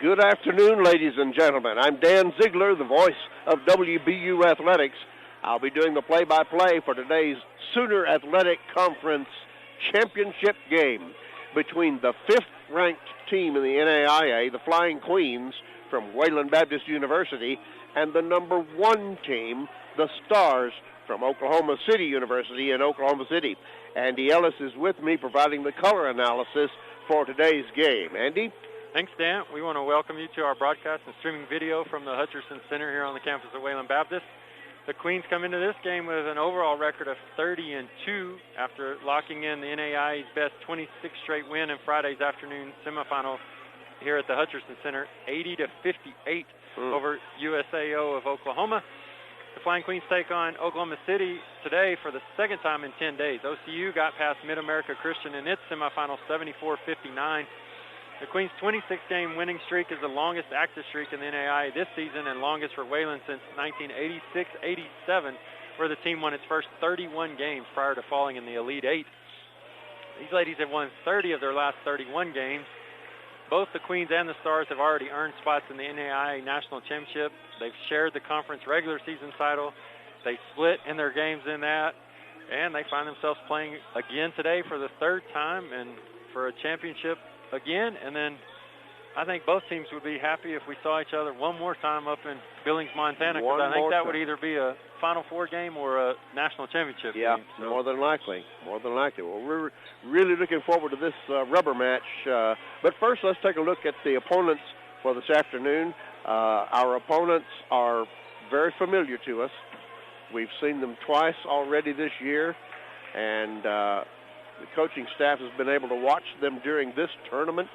Good afternoon, ladies and gentlemen. I'm Dan Ziegler, the voice of WBU Athletics. I'll be doing the play-by-play for today's Sooner Athletic Conference Championship game between the fifth-ranked team in the NAIA, the Flying Queens from Wayland Baptist University, and the number one team, the Stars from Oklahoma City University in Oklahoma City. Andy Ellis is with me providing the color analysis for today's game. Andy? Thanks, Dan. We want to welcome you to our broadcast and streaming video from the Hutcherson Center here on the campus of Wayland Baptist. The Queens come into this game with an overall record of 30-2 after locking in the NAIA's best 26th straight win in Friday's afternoon semifinal here at the Hutcherson Center, 80-58 over USAO of Oklahoma. The Flying Queens take on Oklahoma City today for the second time in 10 days. OCU got past Mid-America Christian in its semifinal 74-59. The Queens' 26-game winning streak is the longest active streak in the NAIA this season and longest for Wayland since 1986-87, where the team won its first 31 games prior to falling in the Elite Eight. These ladies have won 30 of their last 31 games. Both the Queens and the Stars have already earned spots in the NAIA National Championship. They've shared the conference regular season title. They split in their games in that, and they find themselves playing again today for the third time and for a championship again. And then I think both teams would be happy if we saw each other one more time up in Billings, Montana, because I think that would either be a Final Four game or a national championship game. So. More than likely. Well, we're really looking forward to this rubber match. But first, let's take a look at the opponents for this afternoon. Our opponents are very familiar to us. We've seen them twice already this year, and the coaching staff has been able to watch them during this tournament.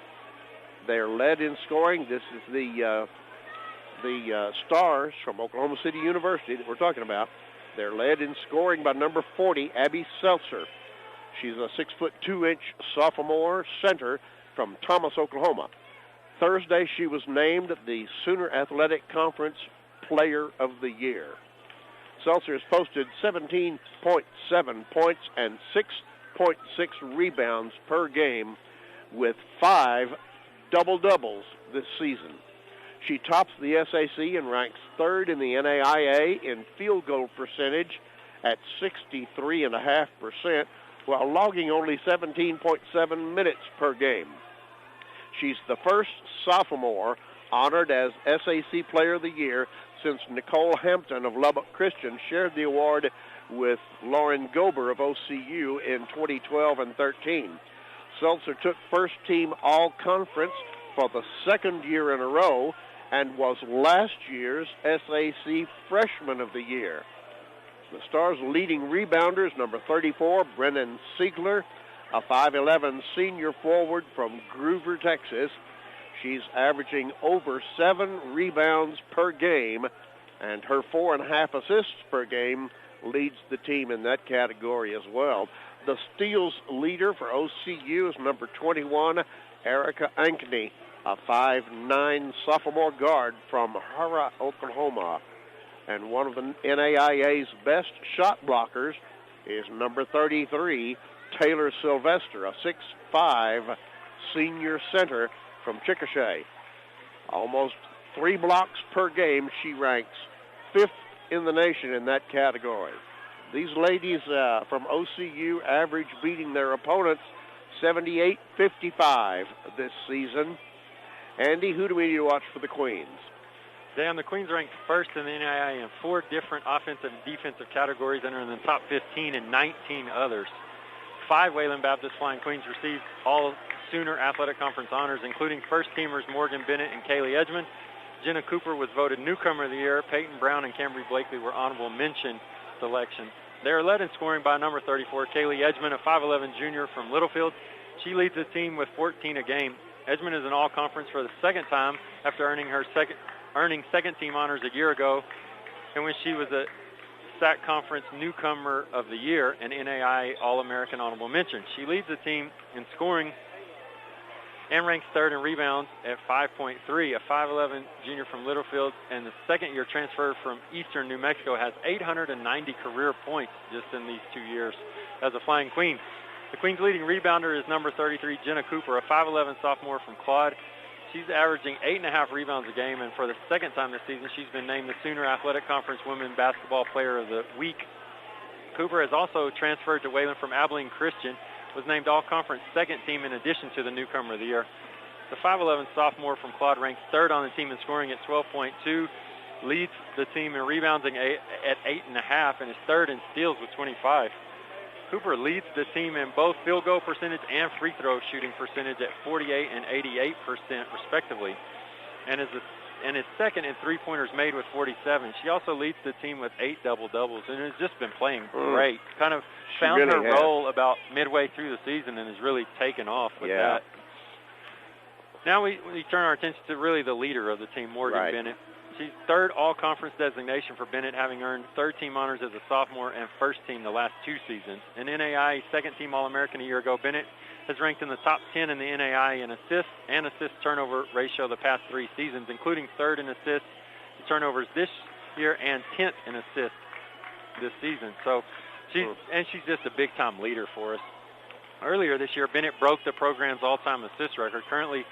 They are led in scoring. This is the Stars from Oklahoma City University that we're talking about. They're led in scoring by number 40, Abby Seltzer. She's a 6'2" sophomore center from Thomas, Oklahoma. Thursday, she was named the Sooner Athletic Conference Player of the Year. Seltzer has posted 17.7 points and 6.6 rebounds per game with 5 double-doubles this season. She tops the SAC and ranks third in the NAIA in field goal percentage at 63.5%, while logging only 17.7 minutes per game. She's the first sophomore honored as SAC Player of the Year since Nicole Hampton of Lubbock Christian shared the award with Lauren Gober of OCU in 2012 and 13. Seltzer took first-team all-conference for the second year in a row and was last year's SAC Freshman of the Year. The Stars' leading rebounder is number 34, Brennan Siegler, a 5'11" senior forward from Groover, Texas. She's averaging over 7 rebounds per game, and her 4.5 assists per game leads the team in that category as well. The steals leader for OCU is number 21, Erica Ankney, a 5'9" sophomore guard from Hara, Oklahoma. And one of the NAIA's best shot blockers is number 33, Taylor Sylvester, a 6'5" senior center from Chickasha. Almost 3 blocks per game. She ranks 5th in the nation in that category. These ladies from OCU average beating their opponents 78-55 this season. Andy, who do we need to watch for the Queens? Dan, the Queens ranked first in the NAIA in 4 different offensive and defensive categories, entering the top 15 and 19 others. 5 Wayland Baptist Flying Queens received all Sooner Athletic Conference honors, including first-teamers Morgan Bennett and Kaylee Edgman. Jenna Cooper was voted Newcomer of the Year. Peyton Brown and Cambry Blakely were honorable mention selections. They are led in scoring by number 34, Kaylee Edgman, a 5'11" junior from Littlefield. She leads the team with 14 a game. Edgman is an all-conference for the second time after earning second-team honors a year ago, and when she was a SAC Conference Newcomer of the Year and NAIA All-American Honorable Mention. She leads the team in scoring and ranks third in rebounds at 5.3. A 5'11" junior from Littlefield and the second-year transfer from Eastern New Mexico has 890 career points just in these 2 years as a Flying Queen. The Queen's leading rebounder is number 33, Jenna Cooper, a 5'11" sophomore from Claude. She's averaging 8.5 rebounds a game, and for the second time this season, she's been named the Sooner Athletic Conference Women Basketball Player of the Week. Cooper has also transferred to Wayland from Abilene Christian, was named All-Conference second team in addition to the Newcomer of the Year. The 5'11 sophomore from Claude ranks third on the team in scoring at 12.2, leads the team in rebounding at 8.5, and is third in steals with 25. Cooper leads the team in both field goal percentage and free throw shooting percentage at 48 and 88% respectively, and is second in three-pointers made with 47. She also leads the team with 8 double-doubles and has just been playing great. Kind of found really her role about midway through the season and has really taken off with that. Now we turn our attention to really the leader of the team, Morgan Bennett. She's third all-conference designation for Bennett, having earned third-team honors as a sophomore and first-team the last 2 seasons. An NAIA second-team All-American a year ago, Bennett has ranked in the top 10 in the NAIA in assists and assist-turnover ratio the past 3 seasons, including third in assists to turnovers this year and 10th in assists this season. So she's just a big-time leader for us. Earlier this year, Bennett broke the program's all-time assist record, currently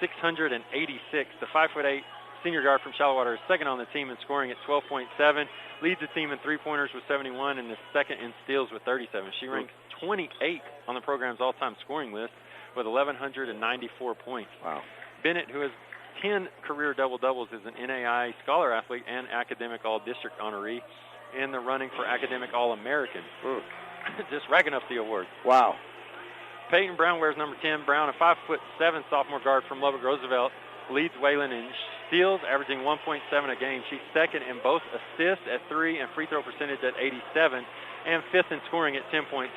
686. The 5'8" senior guard from Shallowater is second on the team in scoring at 12.7, leads the team in three-pointers with 71, and is second in steals with 37. She ranks 28 on the program's all-time scoring list with 1,194 points. Wow. Bennett, who has 10 career double-doubles, is an NAIA Scholar Athlete and Academic All-District honoree in the running for Academic All-American. Just racking up the awards. Wow. Peyton Brown wears number 10. Brown, a 5'7" sophomore guard from Lubbock Roosevelt, leads Wayland in steals, averaging 1.7 a game. She's second in both assists at 3 and free throw percentage at 87, and fifth in scoring at 10.2,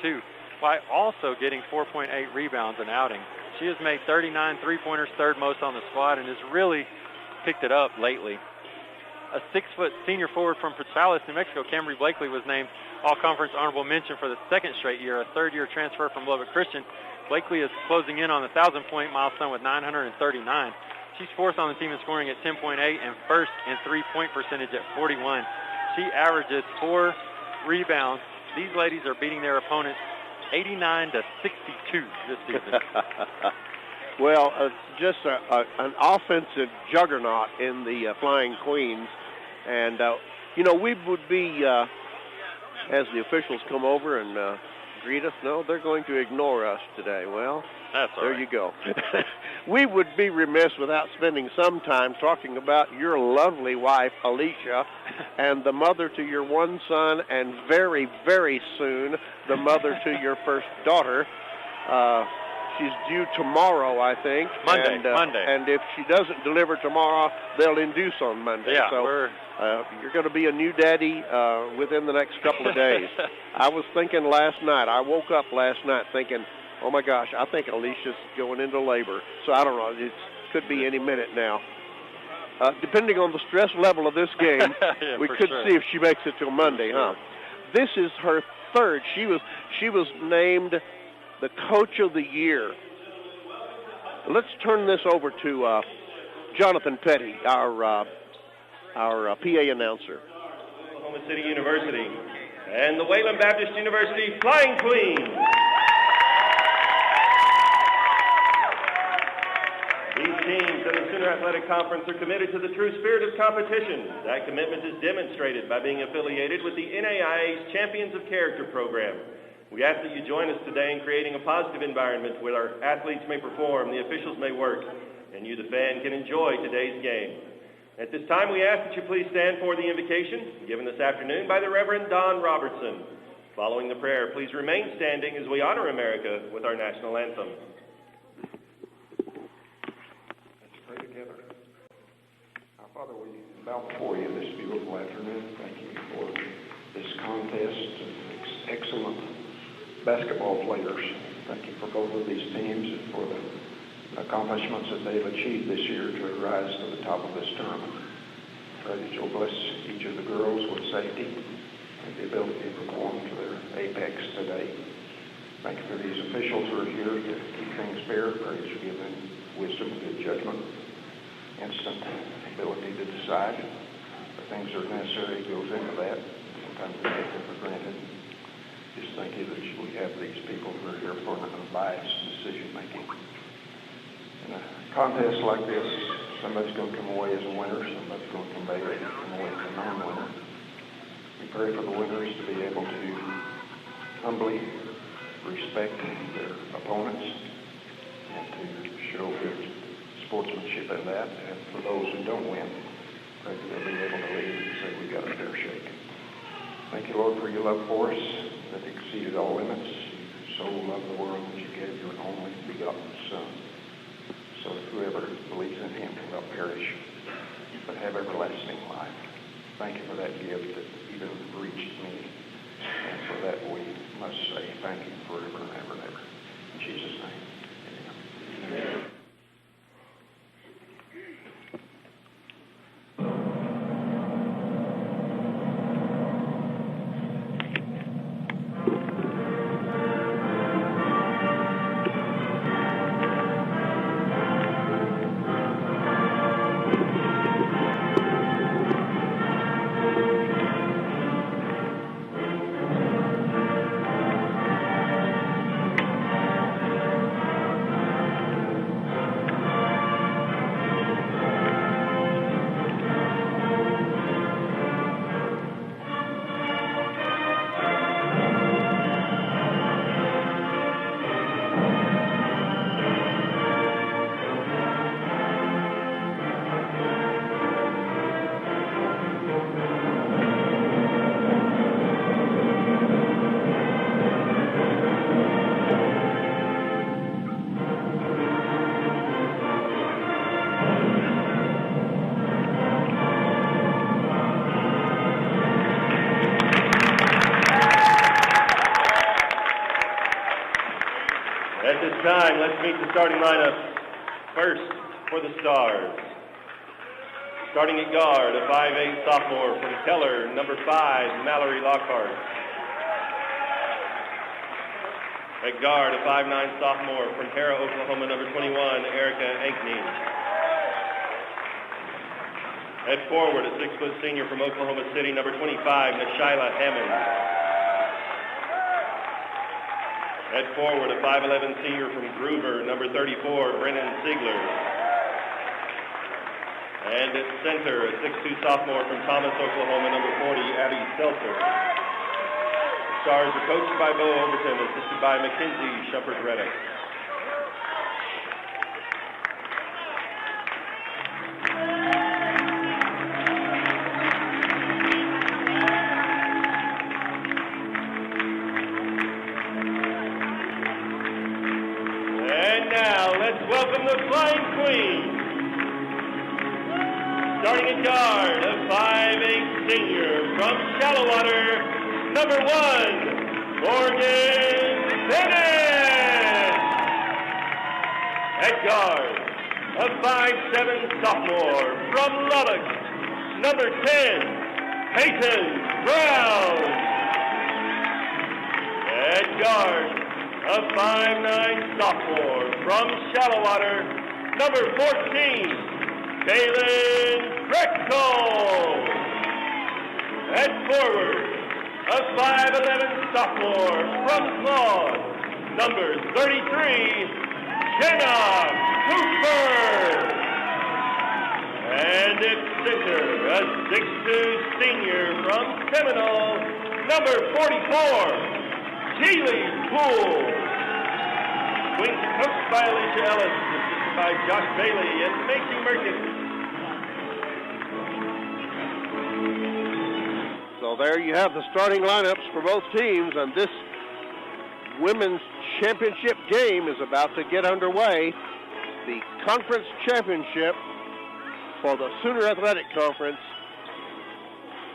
while also getting 4.8 rebounds an outing. She has made 39 three-pointers, third most on the squad, and has really picked it up lately. A 6-foot senior forward from Portales, New Mexico, Camry Blakely, was named All-Conference Honorable Mention for the second straight year, a third-year transfer from Lubbock Christian. Blakely is closing in on the 1,000-point milestone with 939. She's fourth on the team in scoring at 10.8 and first in three-point percentage at 41. She averages 4 rebounds. These ladies are beating their opponents 89 to 62 this season. Well, just an offensive juggernaut in the Flying Queens. And, we would be, as the officials come over and greet us, no, they're going to ignore us today. Well, that's all there right. you go. We would be remiss without spending some time talking about your lovely wife, Alicia, and the mother to your one son, and very, very soon, the mother to your first daughter. She's due tomorrow, I think. Monday. And if she doesn't deliver tomorrow, they'll induce on Monday. Yeah, so you're going to be a new daddy within the next couple of days. I was thinking last night, I woke up last night thinking, oh my gosh, I think Alicia's going into labor. So I don't know, it could be any minute now. Depending on the stress level of this game, we could see if she makes it till Monday, huh? This is her third. She was named the Coach of the Year. Let's turn this over to Jonathan Petty, our PA announcer. Oklahoma City University and the Wayland Baptist University Flying Queens. These teams in the Sooner Athletic Conference are committed to the true spirit of competition. That commitment is demonstrated by being affiliated with the NAIA's Champions of Character program. We ask that you join us today in creating a positive environment where our athletes may perform, the officials may work, and you, the fan, can enjoy today's game. At this time, we ask that you please stand for the invocation given this afternoon by the Reverend Don Robertson. Following the prayer, please remain standing as we honor America with our national anthem. Let's pray together. Our Father, we bow before you this beautiful afternoon. Thank you for this contest of excellent basketball players. Thank you for both of these teams and for the accomplishments that they've achieved this year to rise to the top of this tournament. Pray that you'll bless each of the girls with safety and the ability to perform to their apex today. Thank you for these officials who are here to keep things fair. Pray that you give them wisdom, good judgment, instant ability to decide. The things that are necessary goes into that. Sometimes we take them for granted. Just thank you that we have these people who are here for an unbiased decision-making. And contests like this, somebody's going to come away as a winner, somebody's going to come away as a non-winner. We pray for the winners to be able to humbly respect their opponents and to show good sportsmanship in that. And for those who don't win, pray that they'll be able to leave and say we got a fair shake. Thank you, Lord, for your love for us that exceeded all limits. You so loved the world that you gave your only begotten Son, so that whoever believes in him will not perish, but have everlasting life. Thank you for that gift that even reached me. And for that we must say thank you forever and ever and ever. In Jesus' name, amen. Amen. Time, let's meet the starting lineup. First, for the Stars. Starting at guard, a 5'8" sophomore from Keller, number 5, Mallory Lockhart. At guard, a 5'9" sophomore from Hera, Oklahoma, number 21, Erica Ankney. At forward, a 6-foot senior from Oklahoma City, number 25, Nashyla Hammond. At forward, a 5'11" senior from Groover, number 34, Brennan Ziegler. And at center, a 6'2" sophomore from Thomas, Oklahoma, number 40, Abby Seltzer. The Stars are coached by Bo Overton, assisted by Mackenzie Shepard-Reddick. Welcome the Flying Queen. Starting at guard, a 5'8" senior from Shallowater, number 1, Morgan Bennett. At guard, a 5'7" sophomore from Lubbock, number 10, Peyton Brown. At guard, a 5'9" sophomore from Shallowater, number 14, Kaylin Drexel. At forward, a 5'11" sophomore from Claude, number 33, Jenna Cooper. And at center, a 6'2" senior from Seminole, number 44, Keely Poole. Queens coached by Alicia Ellis, assisted by Josh Bailey and Macy Merkin. So there you have the starting lineups for both teams, and this women's championship game is about to get underway. The conference championship for the Sooner Athletic Conference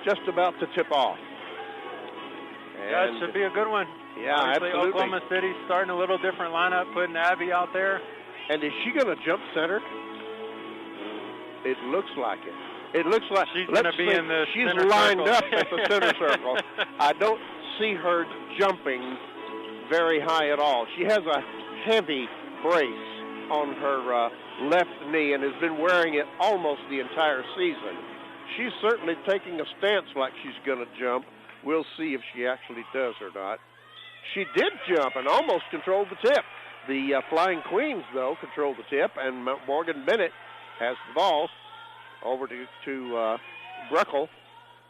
just about to tip off. Yeah, it should be a good one. Yeah, obviously, absolutely. Oklahoma City starting a little different lineup, putting Abby out there. And is she going to jump center? It looks like it. It looks like she's going to be in the she's center lined circle. up at the center circle. I don't see her jumping very high at all. She has a heavy brace on her left knee and has been wearing it almost the entire season. She's certainly taking a stance like she's going to jump. We'll see if she actually does or not. She did jump and almost controlled the tip. The Flying Queens, though, control the tip, and Morgan Bennett has the ball over to Bruckle.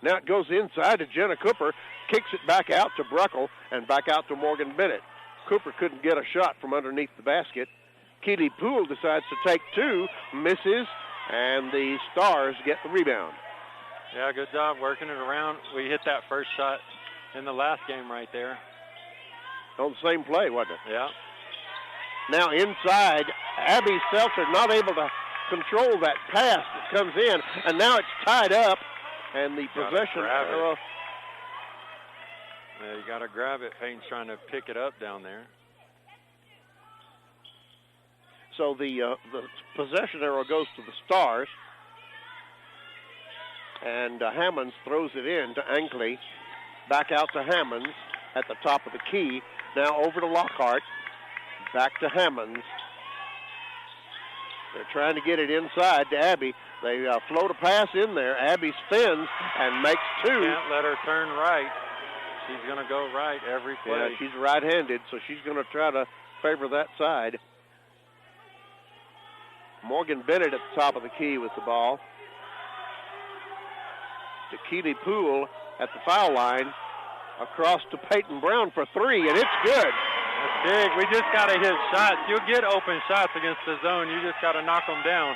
Now it goes inside to Jenna Cooper, kicks it back out to Bruckle, and back out to Morgan Bennett. Cooper couldn't get a shot from underneath the basket. Keely Poole decides to take two, misses, and the Stars get the rebound. Yeah, good job working it around. We hit that first shot in the last game right there. On the same play, wasn't it? Yeah. Now inside, Abby Seltzer not able to control that pass that comes in, and now it's tied up, and the possession arrow. Yeah, you got to grab it. Payne's trying to pick it up down there. So the possession arrow goes to the Stars, and Hammonds throws it in to Ankley. Back out to Hammonds at the top of the key. Now over to Lockhart. Back to Hammonds. They're trying to get it inside to Abby. They float a pass in there. Abby spins and makes two. Can't let her turn right. She's going to go right every play. Yeah, she's right-handed, so she's going to try to favor that side. Morgan Bennett at the top of the key with the ball. To Keely Poole at the foul line. Across to Peyton Brown for three, and it's good. That's big. We just got to hit shots. You'll get open shots against the zone. You just got to knock them down.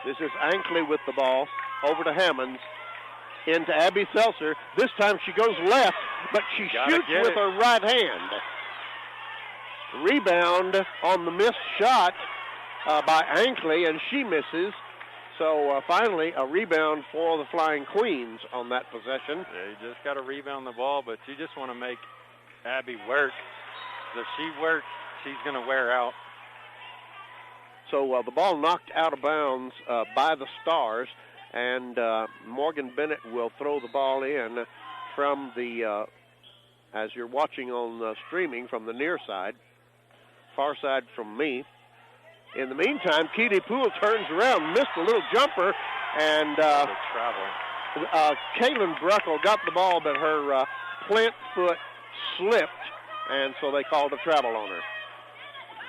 This is Ankley with the ball. Over to Hammonds. Into Abby Seltzer. This time she goes left, but she shoots with her right hand. Rebound on the missed shot by Ankley, and she misses. So finally a rebound for the Flying Queens on that possession. Yeah, you just got to rebound the ball, but you just want to make Abby work. If she works, she's going to wear out. So the ball knocked out of bounds by the Stars, and Morgan Bennett will throw the ball in from the, as you're watching on streaming, from the near side, far side from me. In the meantime, Keely Poole turns around, missed a little jumper, and Kaylin Bruckle got the ball, but her plant foot slipped, and so they called a travel on her.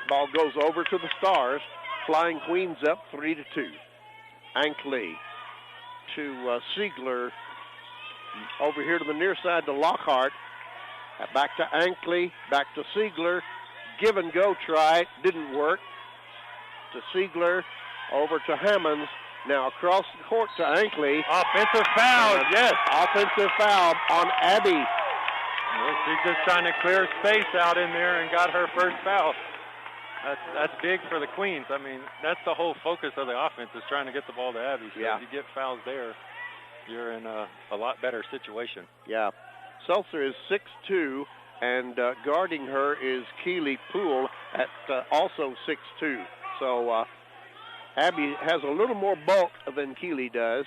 Ball goes over to the Stars. Flying Queens up 3-2. Ankley to Siegler. Over here to the near side to Lockhart. Back to Ankley, back to Siegler. Give and go try, didn't work. To Siegler, over to Hammonds. Now across the court to Ankley. Offensive foul, yes. Offensive foul on Abby. Well, she's just trying to clear space out in there and got her first foul. That's big for the Queens. I mean, that's the whole focus of the offense is trying to get the ball to Abby. So if you get fouls there, you're in a lot better situation. Yeah. Seltzer is 6'2", and guarding her is Keely Poole at also 6'2". So Abby has a little more bulk than Keely does.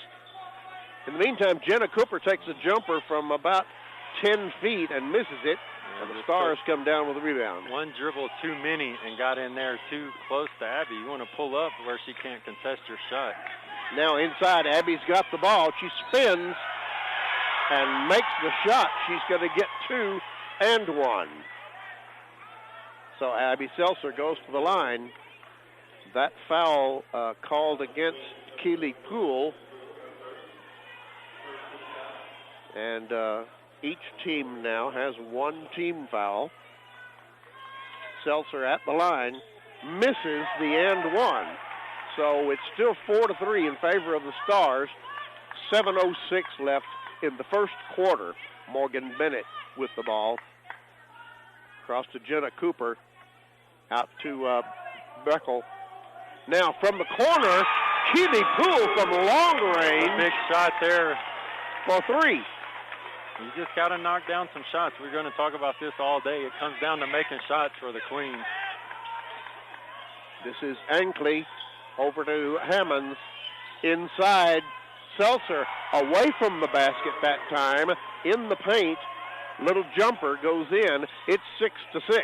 In the meantime, Jenna Cooper takes a jumper from about 10 feet and misses it. And the Stars come down with a rebound. One dribble too many and got in there too close to Abby. You want to pull up where she can't contest your shot. Now inside, Abby's got the ball. She spins and makes the shot. She's going to get 2 and 1. So Abby Seltzer goes to the line. That foul called against Keely Poole. And each team now has one team foul. Seltzer at the line misses the and one. So it's still 4-3 in favor of the Stars. 7:06 left in the first quarter. Morgan Bennett with the ball. Across to Jenna Cooper. Out to Beckel. Now from the corner, Keely Poole from long range. Big shot there for 3. You just got to knock down some shots. We're going to talk about this all day. It comes down to making shots for the Queens. This is Ankley over to Hammonds. Inside, Seltzer away from the basket that time. In the paint, little jumper goes in. It's 6-6.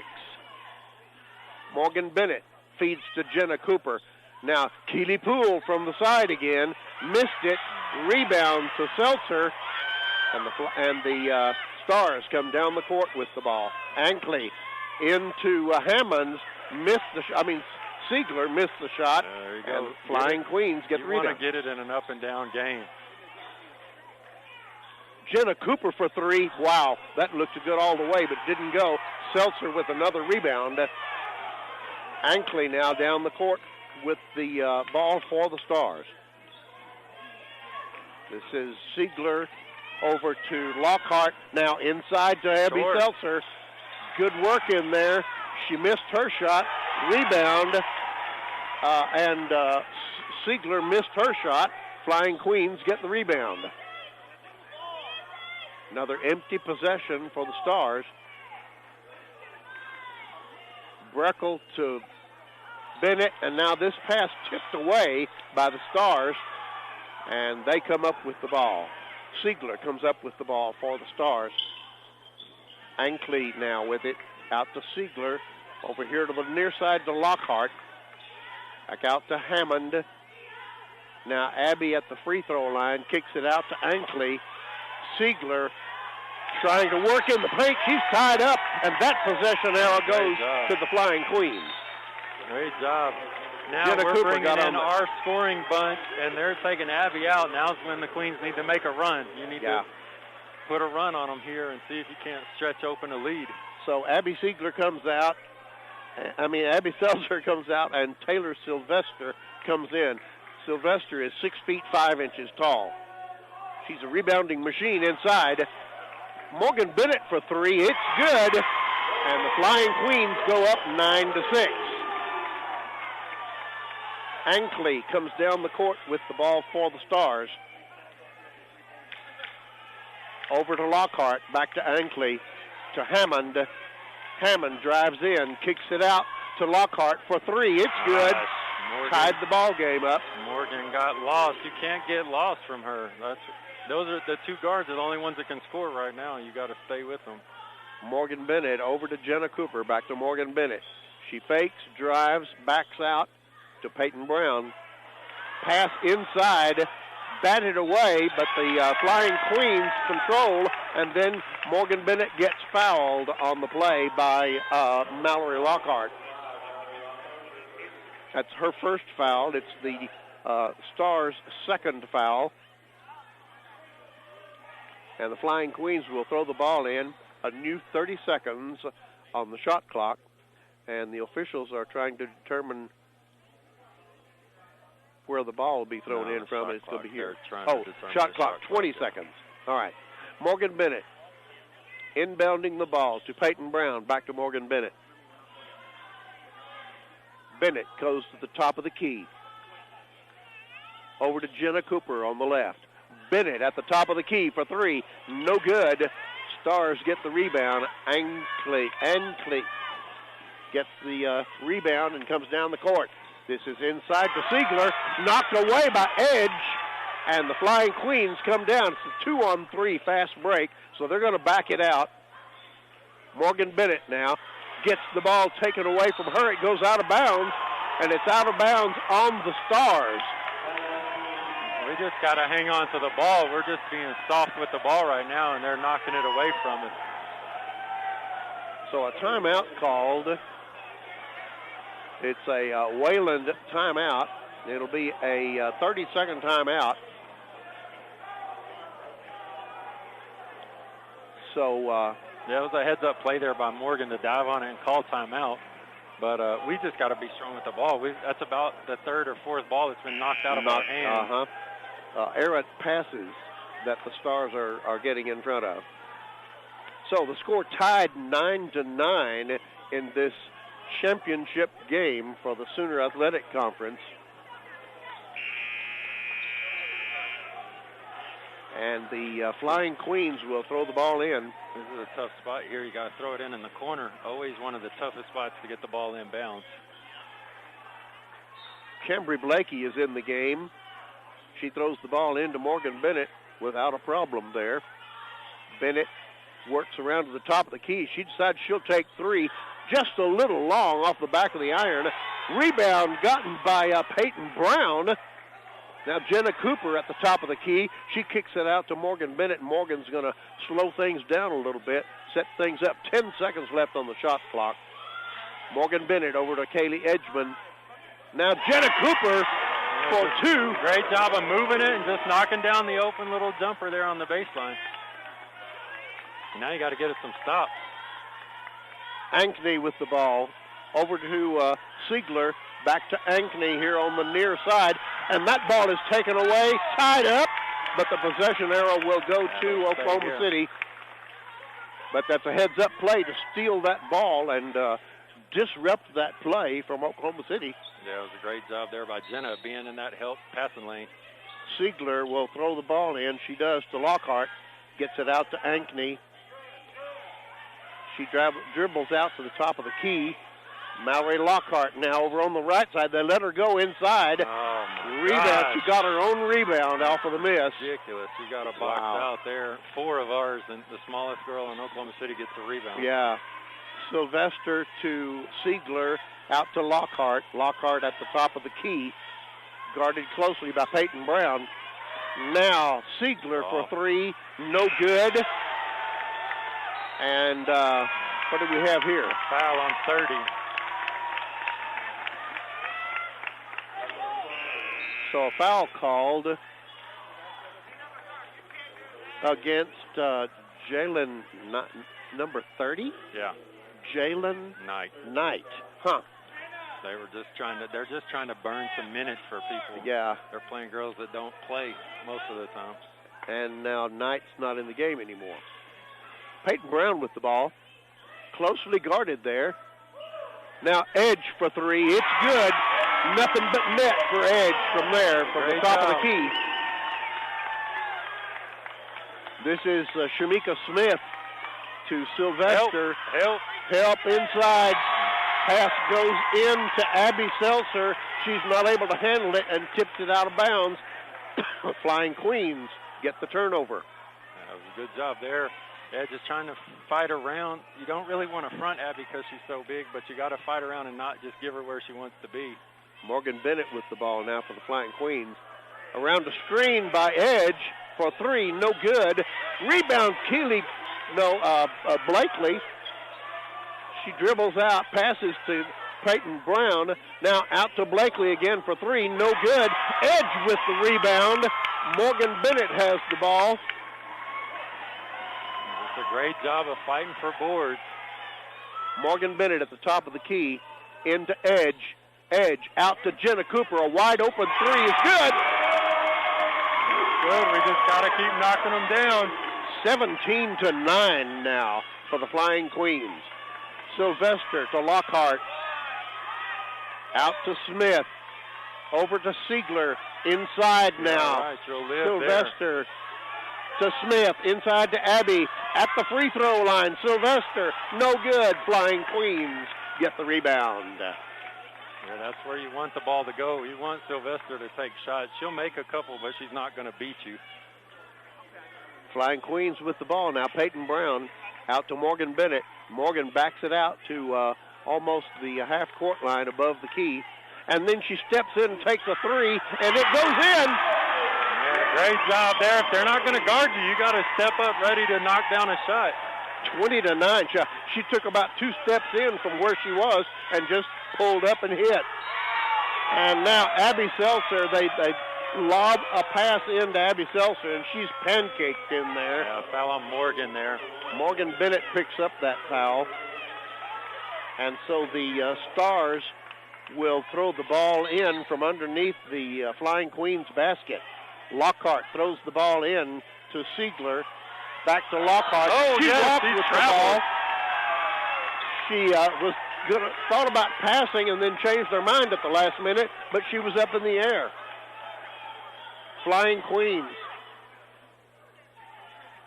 Morgan Bennett feeds to Jenna Cooper. Now, Keely Poole from the side again. Missed it. Rebound to Seltzer. And the Stars come down the court with the ball. Ankley into Hammonds. Siegler missed the shot. There you go. And Flying Queens get the rebound. You want to get it in an up-and-down game. Jenna Cooper for three. Wow, that looked good all the way, but didn't go. Seltzer with another rebound. Ankley now down the court with the ball for the Stars. This is Siegler over to Lockhart. Now inside to Abby Seltzer. Good work in there. She missed her shot. Rebound. And Siegler missed her shot. Flying Queens get the rebound. Another empty possession for the Stars. Breckel to Bennett, and now this pass tipped away by the Stars, and they come up with the ball. Siegler comes up with the ball for the Stars. Ankley now with it, out to Siegler, over here to the near side to Lockhart. Back out to Hammond. Now Abby at the free throw line, kicks it out to Ankley. Siegler trying to work in the paint. She's tied up, and that possession arrow goes to the Flying Queens. Great job. Now Jenna we're Cooper bringing got in our scoring bunch, and they're taking Abby out. Now's when the Queens need to make a run. You need to put a run on them here and see if you can't stretch open a lead. So Abby Siegler comes out. Abby Seltzer comes out, and Taylor Sylvester comes in. Sylvester is 6 feet 5 inches tall. She's a rebounding machine inside. Morgan Bennett for three. It's good. And the Flying Queens go up 9-6. Ankley comes down the court with the ball for the Stars. Over to Lockhart. Back to Ankley. To Hammond. Hammond drives in. Kicks it out to Lockhart for three. It's good. Tied the ball game up. Morgan got lost. You can't get lost from her. Those are the two guards are the only ones that can score right now. You got to stay with them. Morgan Bennett over to Jenna Cooper. Back to Morgan Bennett. She fakes, drives, backs out to Peyton Brown. Pass inside, batted away, but the Flying Queens control, and then Morgan Bennett gets fouled on the play by Mallory Lockhart. That's her first foul. It's the Stars' second foul. And the Flying Queens will throw the ball in. A new 30 seconds on the shot clock. And the officials are trying to determine where the ball will be thrown in from. It's going to be here. Shot clock, 20 seconds. All right. Morgan Bennett inbounding the ball to Peyton Brown. Back to Morgan Bennett. Bennett goes to the top of the key. Over to Jenna Cooper on the left. Bennett at the top of the key for three. No good. Stars get the rebound. Ankley gets the rebound and comes down the court. This is inside to Siegler. Knocked away by Edge. And the Flying Queens come down. It's a 2-on-3 fast break, so they're going to back it out. Morgan Bennett now gets the ball taken away from her. It goes out of bounds, and it's out of bounds on the Stars. We just got to hang on to the ball. We're just being soft with the ball right now, and they're knocking it away from us. So a timeout called. It's a Wayland timeout. It'll be a 30-second timeout. So it was a heads-up play there by Morgan to dive on it and call timeout. But we just got to be strong with the ball. That's about the third or fourth ball that's been knocked out of our hands. Errant passes that the Stars are getting in front of. So the score tied 9-9 in this championship game for the Sooner Athletic Conference. And the Flying Queens will throw the ball in. This is a tough spot here. You got to throw it in the corner. Always one of the toughest spots to get the ball in bounds. Cambry Blakey is in the game. She throws the ball into Morgan Bennett without a problem there. Bennett works around to the top of the key. She decides she'll take three. Just a little long off the back of the iron. Rebound gotten by Peyton Brown. Now Jenna Cooper at the top of the key. She kicks it out to Morgan Bennett. Morgan's going to slow things down a little bit, set things up. 10 seconds left on the shot clock. Morgan Bennett over to Kaylee Edgman. Now Jenna Cooper for 2. Great job of moving it and just knocking down the open little jumper there on the baseline. Now you got to get it some stops. Ankney with the ball. Over to Siegler. Back to Ankney here on the near side. And that ball is taken away, tied up, but the possession arrow will go to Oklahoma City. But that's a heads-up play to steal that ball and disrupt that play from Oklahoma City. Yeah, it was a great job there by Jenna being in that help passing lane. Siegler will throw the ball in. She does to Lockhart. Gets it out to Ankney. She dribbles out to the top of the key. Mallory Lockhart now over on the right side. They let her go inside. Oh, my rebound. gosh. She got her own rebound off of the miss. Ridiculous. She got a box out there. 4 of ours, and the smallest girl in Oklahoma City gets the rebound. Yeah. Sylvester to Siegler, out to Lockhart. Lockhart at the top of the key, guarded closely by Peyton Brown. Now Siegler for 3, no good. And what do we have here? Foul on 30. So a foul called against Jalen, number 30? Yeah. Jalen Knight. Huh. They're just trying to burn some minutes for people. Yeah. They're playing girls that don't play most of the time. And now Knight's not in the game anymore. Peyton Brown with the ball. Closely guarded there. Now Edge for 3. It's good. Nothing but net for Edge from there, from the top of the key. This is Shamika Smith to Sylvester. Help inside. Pass goes in to Abby Seltzer. She's not able to handle it and tips it out of bounds. Flying Queens get the turnover. That was a good job there. Edge is trying to fight around. You don't really want to front Abby because she's so big, but you got to fight around and not just give her where she wants to be. Morgan Bennett with the ball now for the Flying Queens. Around the screen by Edge for 3, no good. Rebound Blakely. She dribbles out, passes to Peyton Brown. Now out to Blakely again for 3, no good. Edge with the rebound. Morgan Bennett has the ball. It's a great job of fighting for boards. Morgan Bennett at the top of the key, into Edge. Edge out to Jenna Cooper. A wide open 3 is good. Good. We just got to keep knocking them down. 17-9 now for the Flying Queens. Sylvester to Lockhart. Out to Smith. Over to Siegler. Inside now. All right, Sylvester to Smith. Inside to Abby. At the free throw line. Sylvester. No good. Flying Queens get the rebound. Yeah, that's where you want the ball to go. You want Sylvester to take shots. She'll make a couple, but she's not going to beat you. Flying Queens with the ball now. Peyton Brown out to Morgan Bennett. Morgan backs it out to almost the half-court line above the key. And then she steps in and takes a 3, and it goes in. Yeah, great job there. If they're not going to guard you, you got to step up ready to knock down a shot. 20-9. She took about 2 steps in from where she was and just pulled up and hit. And now Abby Seltzer, they lob a pass into Abby Seltzer, and she's pancaked in there. Yeah, foul on Morgan there. Morgan Bennett picks up that foul. And so the Stars will throw the ball in from underneath the Flying Queens basket. Lockhart throws the ball in to Siegler. Back to Lockhart. Oh, she yes, walked she with traveled. the ball. She was thought about passing and then changed her mind at the last minute, but she was up in the air. Flying Queens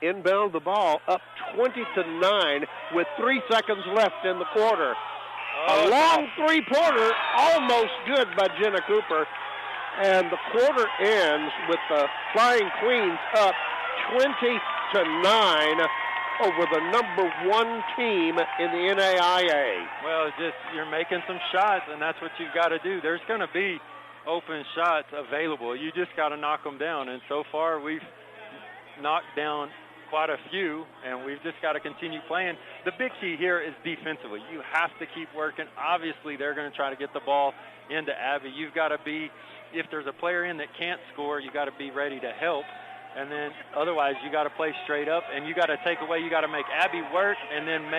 inbound the ball up 20-9 with 3 seconds left in the quarter. A long three-pointer, almost good by Jenna Cooper. And the quarter ends with the Flying Queens up 20-9 over the number 1 team in the NAIA. Well, just you're making some shots, and that's what you've got to do. There's going to be open shots available. You just got to knock them down. And so far, we've knocked down quite a few, and we've just got to continue playing. The big key here is defensively. You have to keep working. Obviously, they're going to try to get the ball into Abby. You've got to be, if there's a player in that can't score, you got to be ready to help. And then otherwise, you got to play straight up, and you got to take away. You got to make Abby work, and then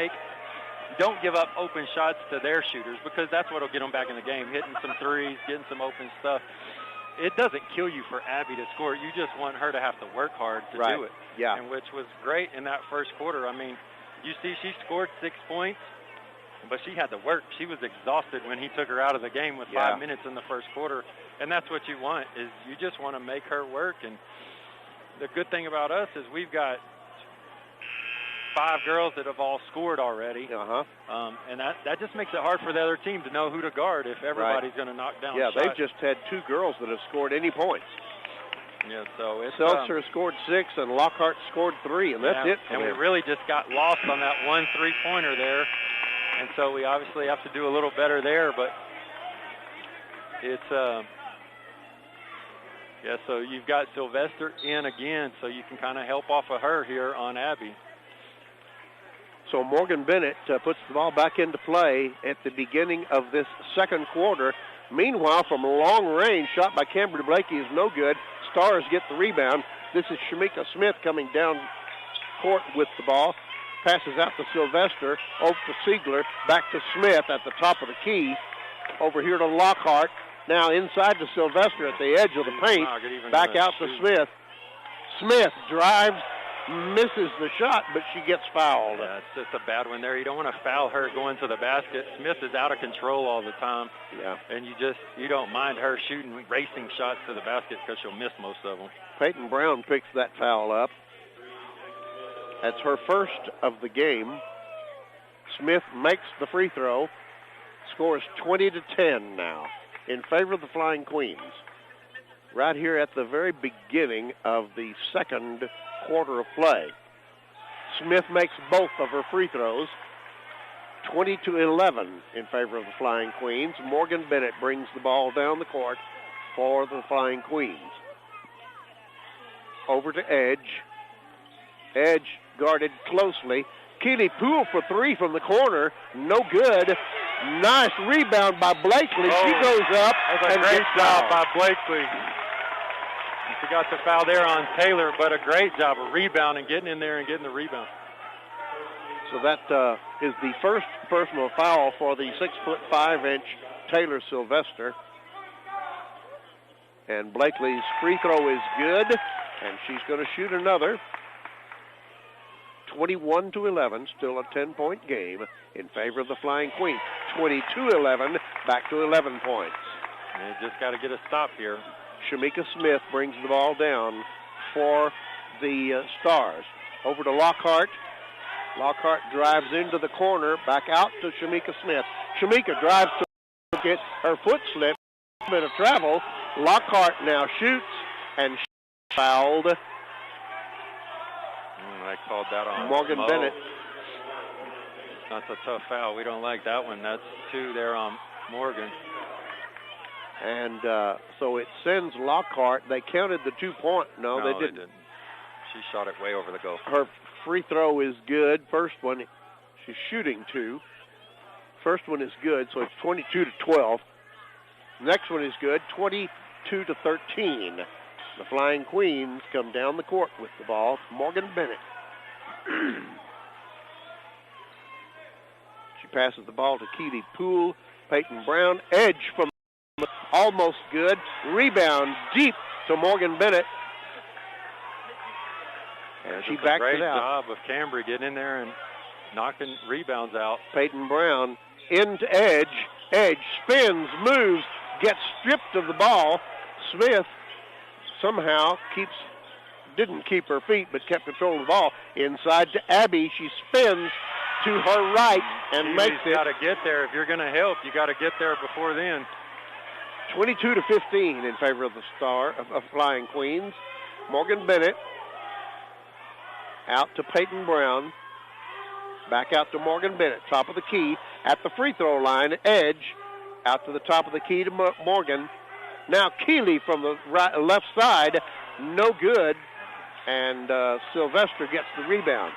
don't give up open shots to their shooters, because that's what will get them back in the game, hitting some threes, getting some open stuff. It doesn't kill you for Abby to score. You just want her to have to work hard to do it. Yeah. And which was great in that first quarter. I mean, you see she scored 6 points, but she had to work. She was exhausted when he took her out of the game with 5 minutes in the first quarter. And that's what you want, is you just want to make her work. And the good thing about us is we've got 5 girls that have all scored already. And that just makes it hard for the other team to know who to guard if everybody's going to knock down shots. They've just had 2 girls that have scored any points. Yeah, so it's Seltzer scored 6 and Lockhart scored 3, and that's it. And we really just got lost on that one 3-pointer there, and so we obviously have to do a little better there. But it's so you've got Sylvester in again, so you can kind of help off of her here on Abby. So Morgan Bennett puts the ball back into play at the beginning of this second quarter. Meanwhile, from long range, shot by Cambry Blakey is no good. Stars get the rebound. This is Shamika Smith coming down court with the ball. Passes out to Sylvester, over to Siegler, back to Smith at the top of the key. Over here to Lockhart. Now inside to Sylvester at the edge of the paint. Back out to Smith. Smith drives, misses the shot, but she gets fouled. Yeah, it's just a bad one there. You don't want to foul her going to the basket. Smith is out of control all the time. Yeah. And you don't mind her shooting racing shots to the basket because she'll miss most of them. Peyton Brown picks that foul up. That's her first of the game. Smith makes the free throw. Scores 20-10 now in favor of the Flying Queens. Right here at the very beginning of the second quarter of play. Smith makes both of her free throws. 20-11 in favor of the Flying Queens. Morgan Bennett brings the ball down the court for the Flying Queens. Over to Edge. Edge guarded closely. Keely Poole for 3 from the corner. No good. Nice rebound by Blakely. She goes up. That's a great job by Blakely. She got the foul there on Taylor, but a great job of rebounding, getting in there and getting the rebound. So that is the first personal foul for the 6'5" Taylor Sylvester. And Blakely's free throw is good, and she's going to shoot another. 21-11, still a 10-point game in favor of the Flying Queen. 22-11, back to 11 points. And they just got to get a stop here. Shamika Smith brings the ball down for the Stars. Over to Lockhart. Lockhart drives into the corner, back out to Shamika Smith. Shamika drives to get her foot slip, a bit of travel. Lockhart now shoots and fouled. They called that on Morgan Bennett. That's a tough foul. We don't like that one. That's 2 there on Morgan. And so it sends Lockhart. They counted the 2-point. No, they didn't. She shot it way over the goal. Her free throw is good. First one, she's shooting 2. First one is good, so it's 22-12. Next one is good, 22-13. The Flying Queens come down the court with the ball. Morgan Bennett. She passes the ball to Keely Poole. Peyton Brown. Edge from almost good. Rebound deep to Morgan Bennett. And she backs it out. Great job of Cambry getting in there and knocking rebounds out. Peyton Brown into Edge. Edge spins, moves, gets stripped of the ball. Smith somehow didn't keep her feet, but kept control of the ball. Inside to Abby. She spins to her right and makes it. You got to get there. If you're going to help, you got to get there before then. 22-15 in favor of the Flying Queens. Morgan Bennett out to Peyton Brown. Back out to Morgan Bennett, top of the key at the free throw line. Edge out to the top of the key to Morgan. Now Keeley from the left side, no good, and Sylvester gets the rebound.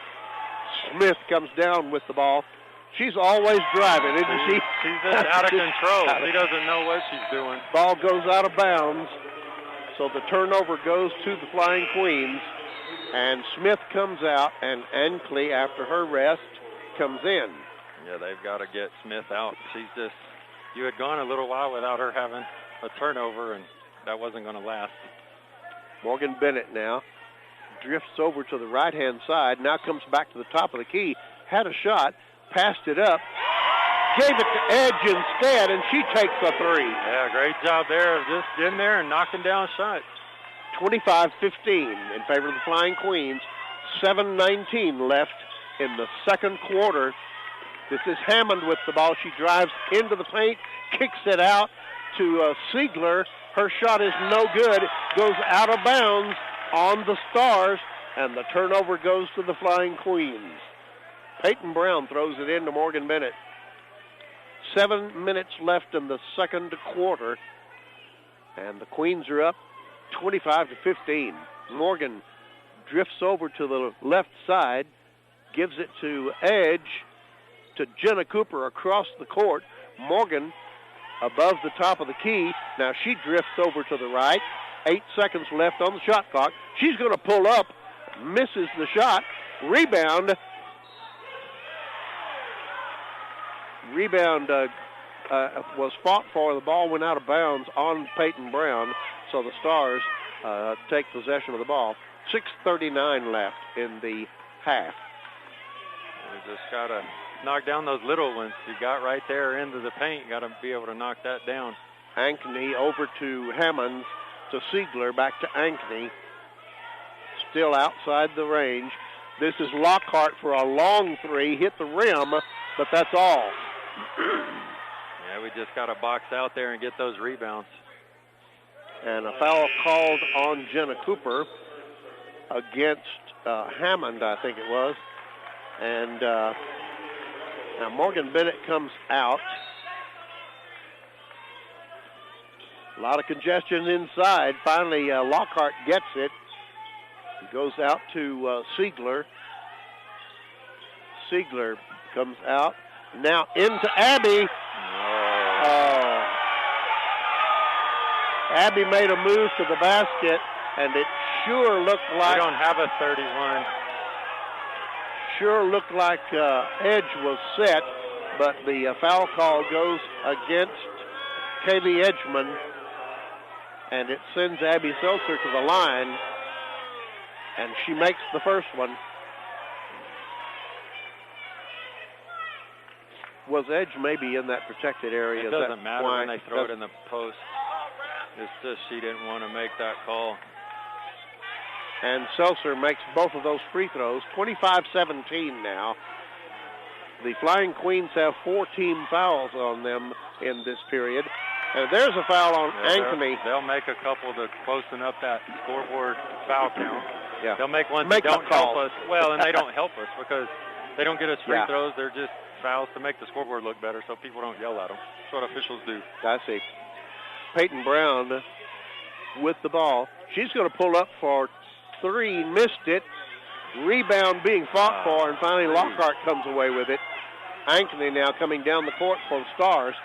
Smith comes down with the ball. She's always driving, isn't she? She's just out of control. She doesn't know what she's doing. Ball goes out of bounds, so the turnover goes to the Flying Queens, and Smith comes out, and Ankley, after her rest, comes in. Yeah, they've got to get Smith out. You had gone a little while without her having a turnover, and that wasn't going to last. Morgan Bennett now drifts over to the right-hand side, now comes back to the top of the key, had a shot, passed it up, gave it to Edge instead, and she takes a three. Yeah, great job there of just getting there and knocking down shots. 25-15 in favor of the Flying Queens. 7:19 left in the second quarter. This is Hammond with the ball. She drives into the paint, kicks it out to Siegler. Her shot is no good, goes out of bounds on the Stars, and the turnover goes to the Flying Queens. Peyton Brown throws it in to Morgan Bennett. 7 minutes left in the second quarter, and the Queens are up 25-15. Morgan drifts over to the left side, gives it to Edge, to Jenna Cooper across the court. Morgan above the top of the key. Now she drifts over to the right. 8 seconds left on the shot clock. She's going to pull up, misses the shot. Rebound was fought for. The ball went out of bounds on Peyton Brown, so the Stars take possession of the ball. 6:39 left in the half. We just got to knock down those little ones. You got right there into the paint. Got to be able to knock that down. Ankney over to Hammonds, to Siegler, back to Ankney. Still outside the range. This is Lockhart for a long three. Hit the rim, but that's all. Yeah, we just got to box out there and get those rebounds. And a foul called on Jenna Cooper against Hammond, I think it was. And now Morgan Bennett comes out. A lot of congestion inside. Finally, Lockhart gets it. He goes out to Siegler. Siegler comes out. Now into Abby. Oh. Abby made a move to the basket, and it sure looked like... We don't have a 31. Sure looked like Edge was set, but the foul call goes against Kaylee Edgman, and it sends Abby Seltzer to the line, and she makes the first one. Was Edge maybe in that protected area? It doesn't matter when they throw it in the post. It's just she didn't want to make that call. And Seltzer makes both of those free throws. 25-17 now. The Flying Queens have 4 team fouls on them in this period. And there's a foul on Ankney. They'll make a couple to closing up that scoreboard foul count. Yeah. They'll make ones that don't help us. Well, and they don't help us because they don't get us free throws. They're just fouls to make the scoreboard look better so people don't yell at them. That's what officials do. I see. Peyton Brown with the ball. She's going to pull up for 3, missed it. Rebound being fought for, and finally Lockhart comes away with it. Ankney now coming down the court for the Stars.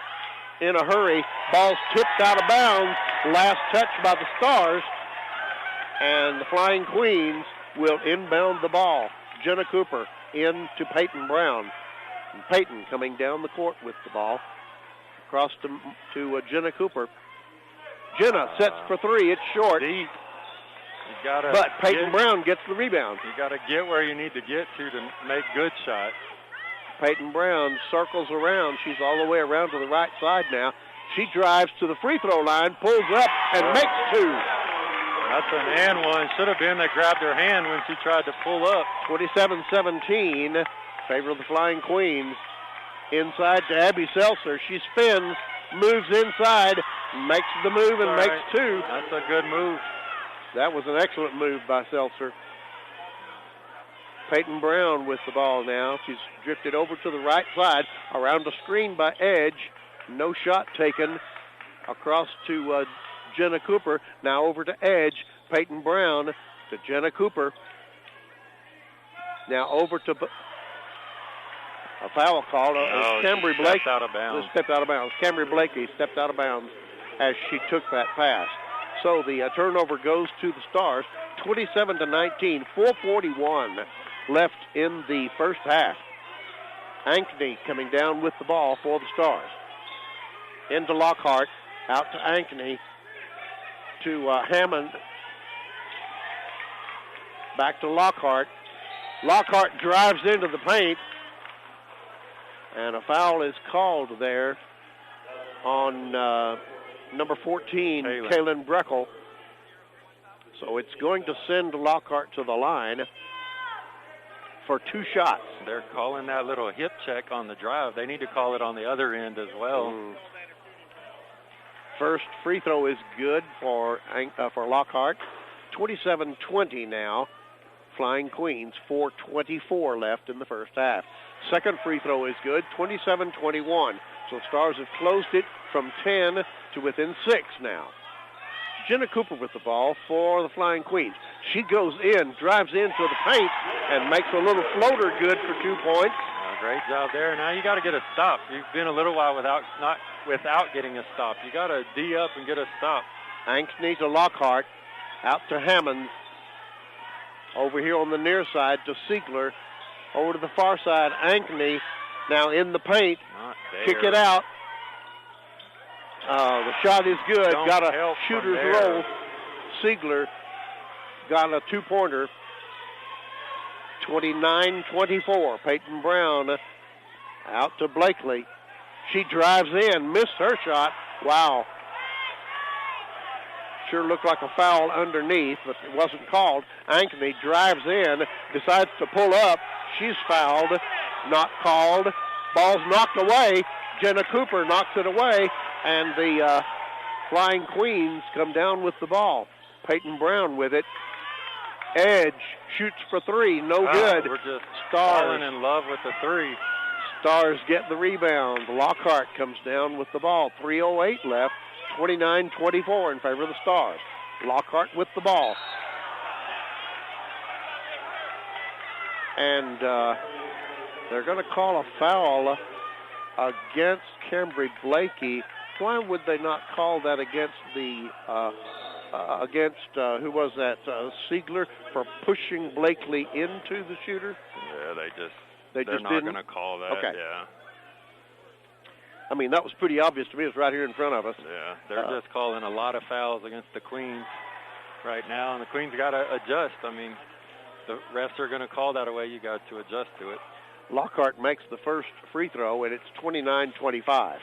In a hurry, ball's tipped out of bounds. Last touch by the Stars. And the Flying Queens will inbound the ball. Jenna Cooper in to Peyton Brown. And Peyton coming down the court with the ball. Across to Jenna Cooper. Jenna sets for 3. It's short. Deep. But Peyton Brown gets the rebound. You got to get where you need to get to make good shots. Peyton Brown circles around. She's all the way around to the right side now. She drives to the free throw line, pulls up, and makes 2. That's an and one. Should have been that grabbed her hand when she tried to pull up. 27-17, favor of the Flying Queens. Inside to Abby Seltzer. She spins, moves inside, makes the move, and makes 2. That's a good move. That was an excellent move by Seltzer. Peyton Brown with the ball now. She's drifted over to the right side, around a screen by Edge. No shot taken. Across to Jenna Cooper. Now over to edge. Peyton Brown to Jenna Cooper. Now over to a foul call. Cambry Blake stepped out of bounds. Cambry Blakey stepped out of bounds as she took that pass. So the turnover goes to the Stars. 27-19. 4:41 left in the first half. Ankeny coming down with the ball for the Stars. Into Lockhart. Out to Ankeny. To Hammond. Back to Lockhart. Lockhart drives into the paint. And a foul is called there on number 14, Kaylin Breckel. So it's going to send Lockhart to the line for 2 shots. They're calling that little hip check on the drive. They need to call it on the other end as well. First free throw is good for Lockhart. 27-20 now. Flying Queens, 4:24 left in the first half. Second free throw is good, 27-21. So Stars have closed it from 10 to within 6 now. Jenna Cooper with the ball for the Flying Queens. She goes in, drives into the paint, and makes a little floater good for 2 points. Great job there. Now you got to get a stop. You've been a little while without getting a stop. You got to D up and get a stop. Ankeny to Lockhart, out to Hammond. Over here on the near side to Siegler. Over to the far side, Ankeny now in the paint. Kick it out. The shot is good. Got a shooter's roll. Siegler got a 2-pointer. 29-24. Peyton Brown out to Blakely. She drives in, missed her shot. Wow. Sure looked like a foul underneath, but it wasn't called. Ankeny drives in, decides to pull up. She's fouled, not called. Ball's knocked away. Jenna Cooper knocks it away, and the Flying Queens come down with the ball. Peyton Brown with it. Edge shoots for 3, no good. We're just Stars falling in love with the 3. Stars get the rebound. Lockhart comes down with the ball. 3:08 left. 29-24 in favor of the Stars. Lockhart with the ball. And they're going to call a foul against Cambry Blakey. Why would they not call that against the who was that? Siegler for pushing Blakely into the shooter? Yeah, they're just not going to call that. Okay. Yeah. I mean, that was pretty obvious to me. It's right here in front of us. Yeah, they're just calling a lot of fouls against the Queens right now, and the Queens got to adjust. I mean, the refs are going to call that away. You got to adjust to it. Lockhart makes the first free throw, and it's 29-25.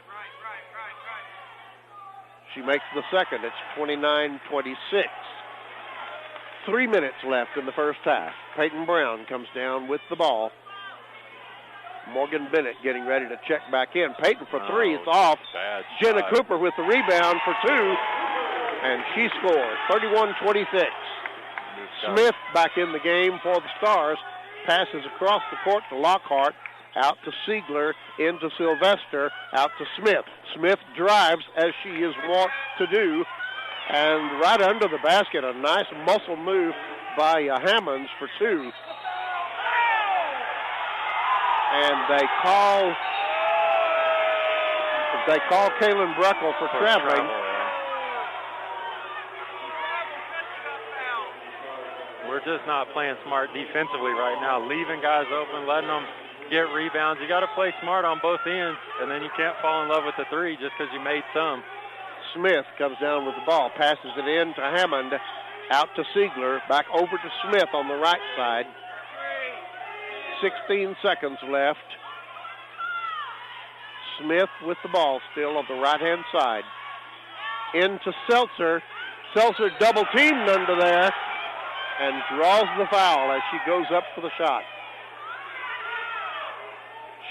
She makes the second. It's 29-26. 3 minutes left in the first half. Peyton Brown comes down with the ball. Morgan Bennett getting ready to check back in. Peyton for 3. It's off. Jenna Cooper with the rebound for 2. And she scores. 31-26. Smith back in the game for the Stars. Passes across the court to Lockhart. Out to Siegler. Into Sylvester. Out to Smith. Smith drives as she is wont to do. And right under the basket, a nice muscle move by Hammonds for 2. And they call Kaylin Breckel for traveling. We're just not playing smart defensively right now, leaving guys open, letting them get rebounds. You got to play smart on both ends, and then you can't fall in love with the 3 just because you made some. Smith comes down with the ball, passes it in to Hammond, out to Siegler, back over to Smith on the right side. 16 seconds left. Smith with the ball still on the right-hand side. Into Seltzer. Seltzer double-teamed under there and draws the foul as she goes up for the shot.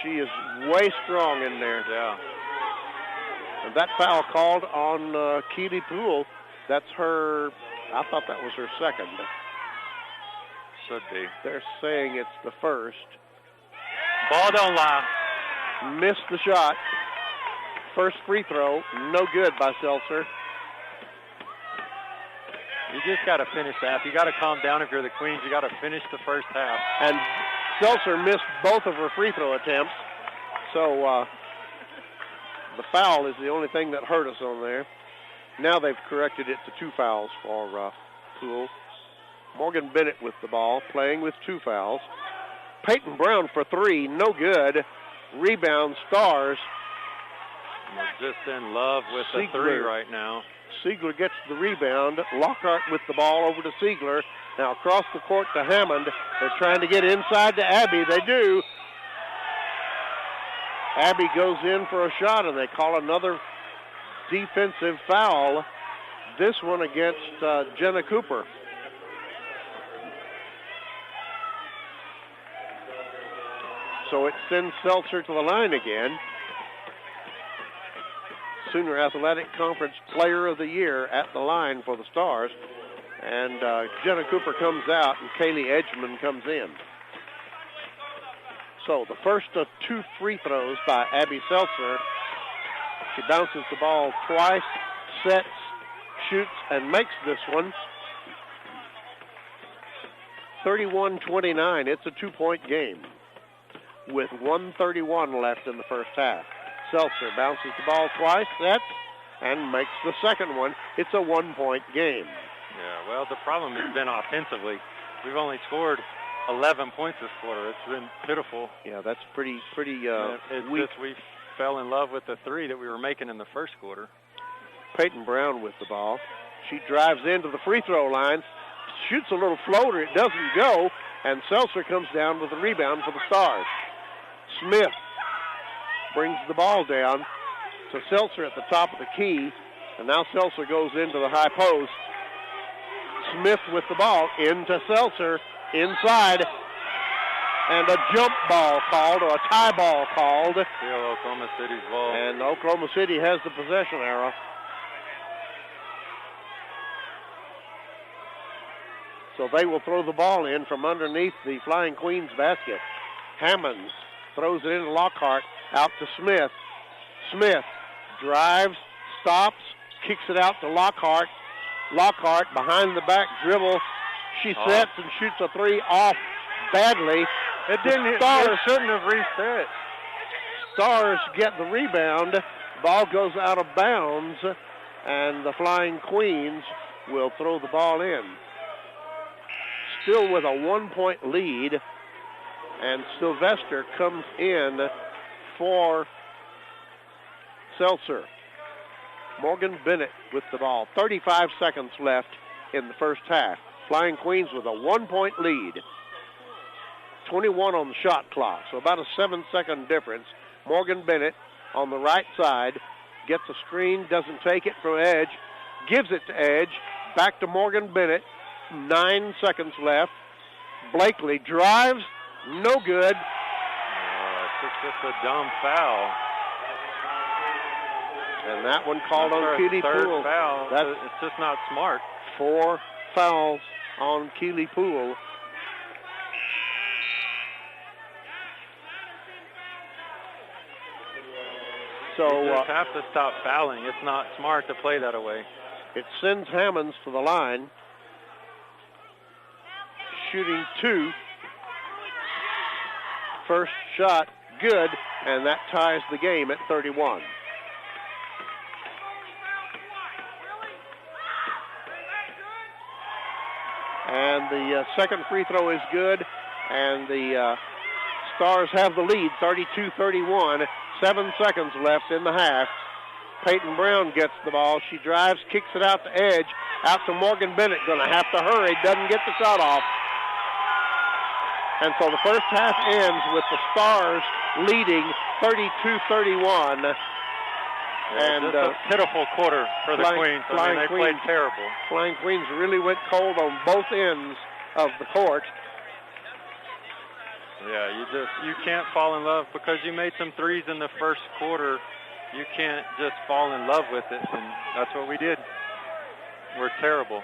She is way strong in there. Yeah. And that foul called on Keely Poole. That's her, I thought that was her second. Should be. They're saying it's the first. Ball don't lie. Missed the shot. First free throw, no good by Seltzer. You just got to finish that. You got to calm down if you're the Queens. You got to finish the first half. And Seltzer missed both of her free throw attempts. So the foul is the only thing that hurt us on there. Now they've corrected it to 2 fouls for Poole. Morgan Bennett with the ball, playing with 2 fouls. Peyton Brown for 3, no good. Rebound, Stars. We're just in love with the 3 right now. Siegler gets the rebound. Lockhart with the ball over to Siegler. Now across the court to Hammond. They're trying to get inside to Abby. They do. Abby goes in for a shot, and they call another defensive foul. This one against Jenna Cooper. So it sends Seltzer to the line again. Sooner Athletic Conference Player of the Year at the line for the Stars. And Jenna Cooper comes out, and Kaylee Edgman comes in. So the first of 2 free throws by Abby Seltzer. She bounces the ball twice, sets, shoots, and makes this one. 31-29. It's a 2-point game with 1:31 left in the first half. Seltzer bounces the ball twice, sets, and makes the second one. It's a 1-point game. Yeah, well, the problem has been offensively. We've only scored 11 points this quarter. It's been pitiful. Yeah, that's pretty it's weak. just we fell in love with the 3 that we were making in the first quarter. Peyton Brown with the ball. She drives into the free throw line, shoots a little floater. It doesn't go, and Seltzer comes down with a rebound for the Stars. Smith brings the ball down to Seltzer at the top of the key, and now Seltzer goes into the high post. Smith with the ball into Seltzer, inside, and a jump ball called, or a tie ball called. Still Oklahoma City's ball. And Oklahoma City has the possession arrow. So they will throw the ball in from underneath the Flying Queens basket. Hammonds throws it into Lockhart, out to Smith. Smith drives, stops, kicks it out to Lockhart. Lockhart behind the back dribble. She sets and shoots a 3 off badly. It shouldn't have reset. Stars get the rebound. Ball goes out of bounds, and the Flying Queens will throw the ball in. Still with a 1-point lead, and Sylvester comes in for Seltzer. Morgan Bennett with the ball. 35 seconds left in the first half. Flying Queens with a 1-point lead. 21 on the shot clock, so about a 7-second difference. Morgan Bennett on the right side gets a screen, doesn't take it from Edge, gives it to Edge, back to Morgan Bennett. 9 seconds left. Blakely drives, no good. It's just a dumb foul. And that one called on Keely Poole. Foul. It's just not smart. 4 fouls on Keely Poole. So you just have to stop fouling. It's not smart to play that away. It sends Hammonds to the line. Shooting 2. First shot, good, and that ties the game at 31. And the second free throw is good, and the Stars have the lead, 32-31. 7 seconds left in the half. Peyton Brown gets the ball. She drives, kicks it out to Edge, out to Morgan Bennett. Going to have to hurry, doesn't get the shot off. And so the first half ends with the Stars leading 32-31. And it's a pitiful quarter for the Queens. They played terrible. Flying Queens really went cold on both ends of the court. Yeah, you can't fall in love because you made some threes in the first quarter. You can't just fall in love with it, and that's what we did. We're terrible.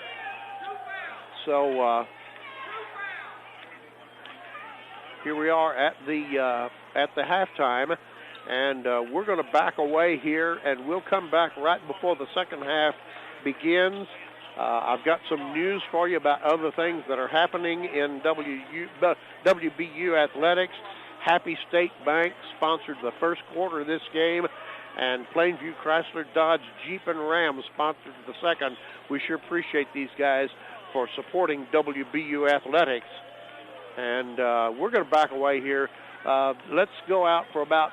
So here we are at the halftime, and we're going to back away here, and we'll come back right before the second half begins. I've got some news for you about other things that are happening in WBU athletics. Happy State Bank sponsored the first quarter of this game, and Plainview Chrysler Dodge Jeep and Ram sponsored the second. We sure appreciate these guys for supporting WBU athletics. And we're going to back away here. Let's go out for about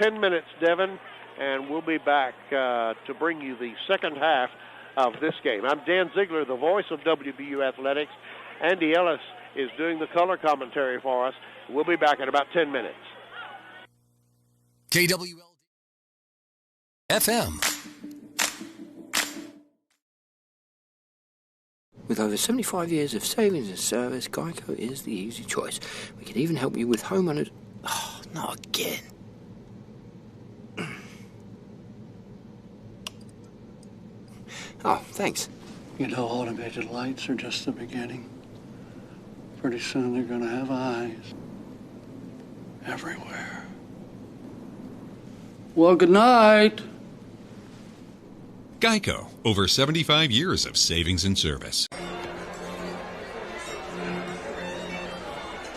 10 minutes, Devin, and we'll be back to bring you the second half of this game. I'm Dan Ziegler, the voice of WBU athletics. Andy Ellis is doing the color commentary for us. We'll be back in about 10 minutes. KWLD FM. With over 75 years of savings and service, Geico is the easy choice. We can even help you with homeowners... Oh, not again. Oh, thanks. You know, automated lights are just the beginning. Pretty soon they're going to have eyes everywhere. Well, good night. Geico, over 75 years of savings and service.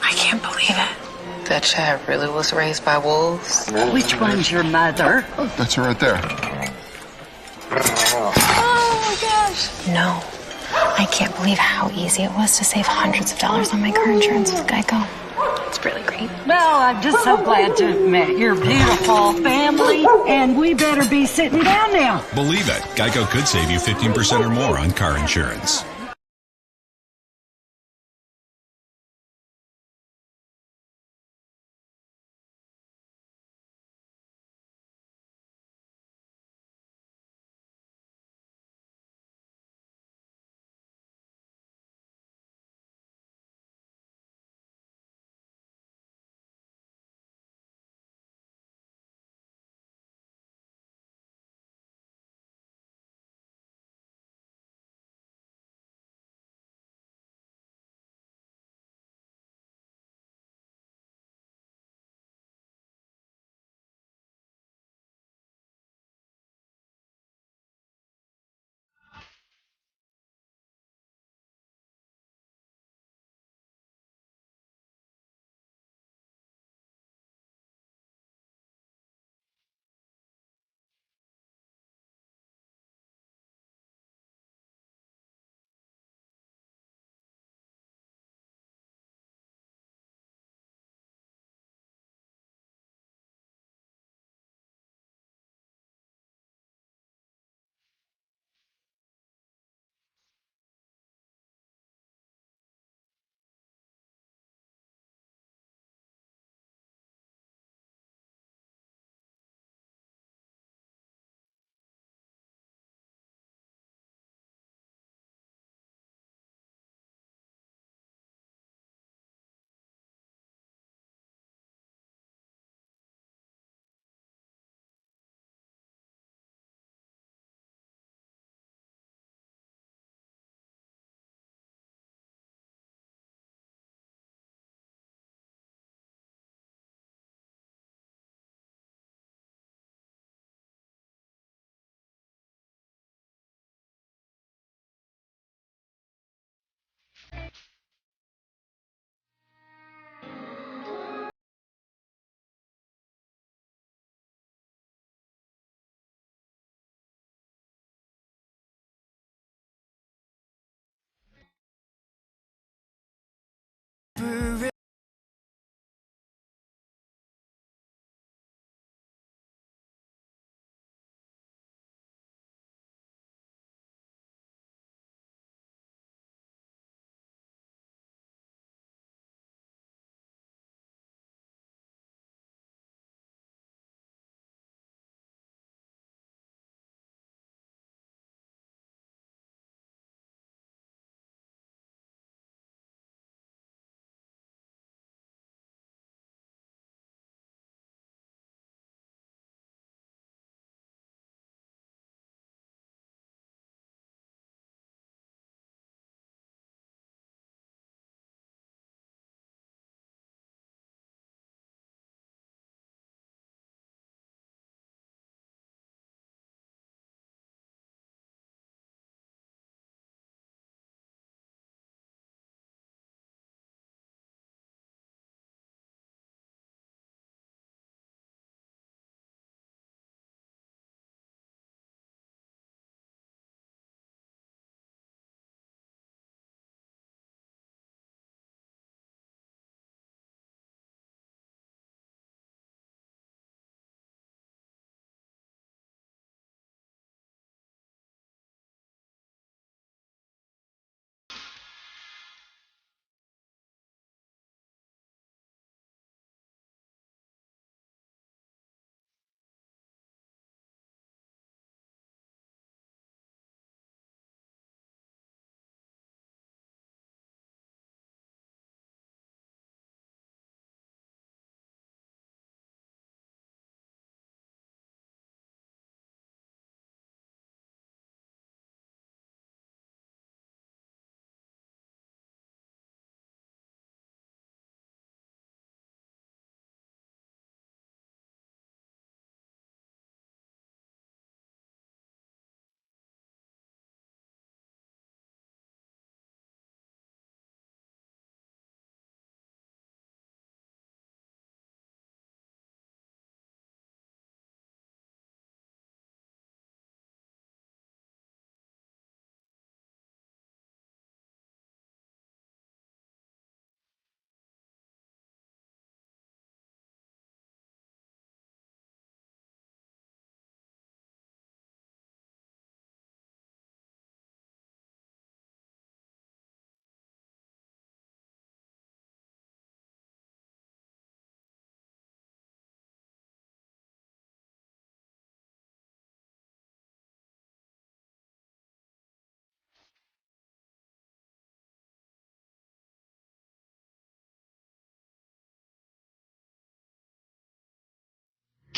I can't believe it. That child really was raised by wolves. Which one's your mother? Oh, that's her right there. Oh my gosh. No. I can't believe how easy it was to save hundreds of dollars on my car insurance with Geico. It's really great. Well, I'm just so glad to have met your beautiful family, and we better be sitting down now. Believe it, Geico could save you 15% or more on car insurance.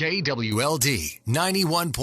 KWLD 91.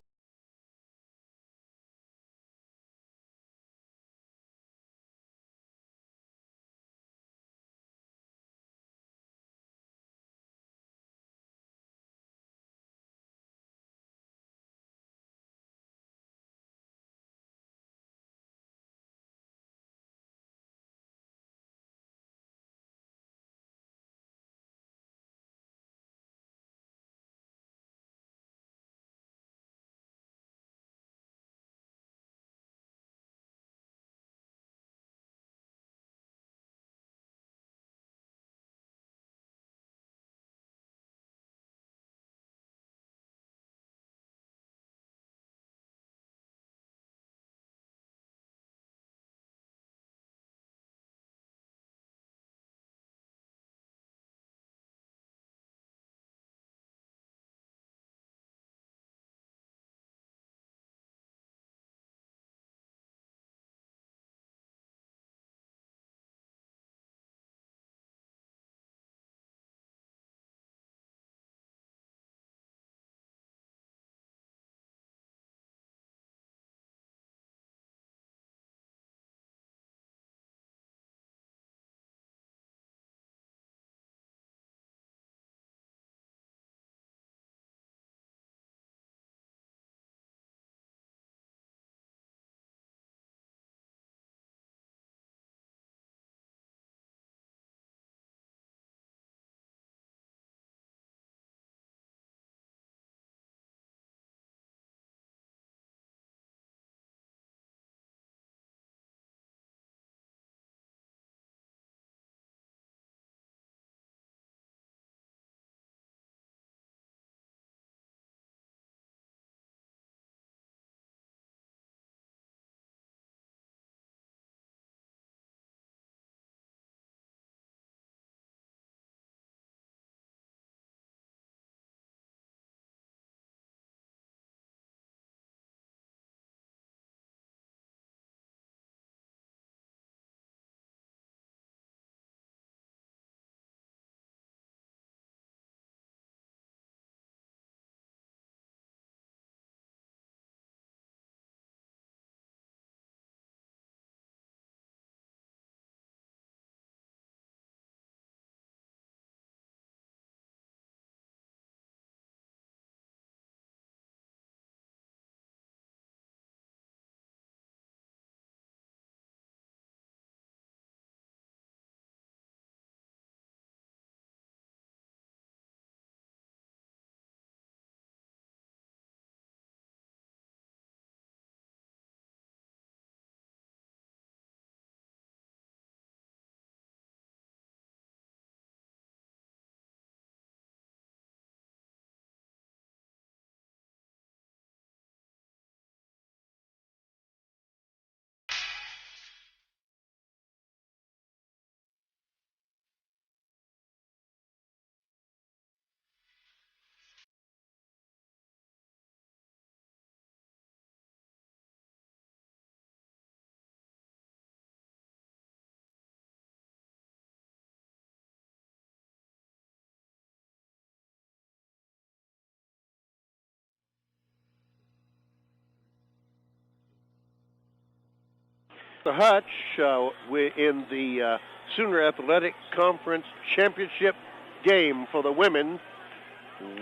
The Hutch in the Sooner Athletic Conference Championship game for the women.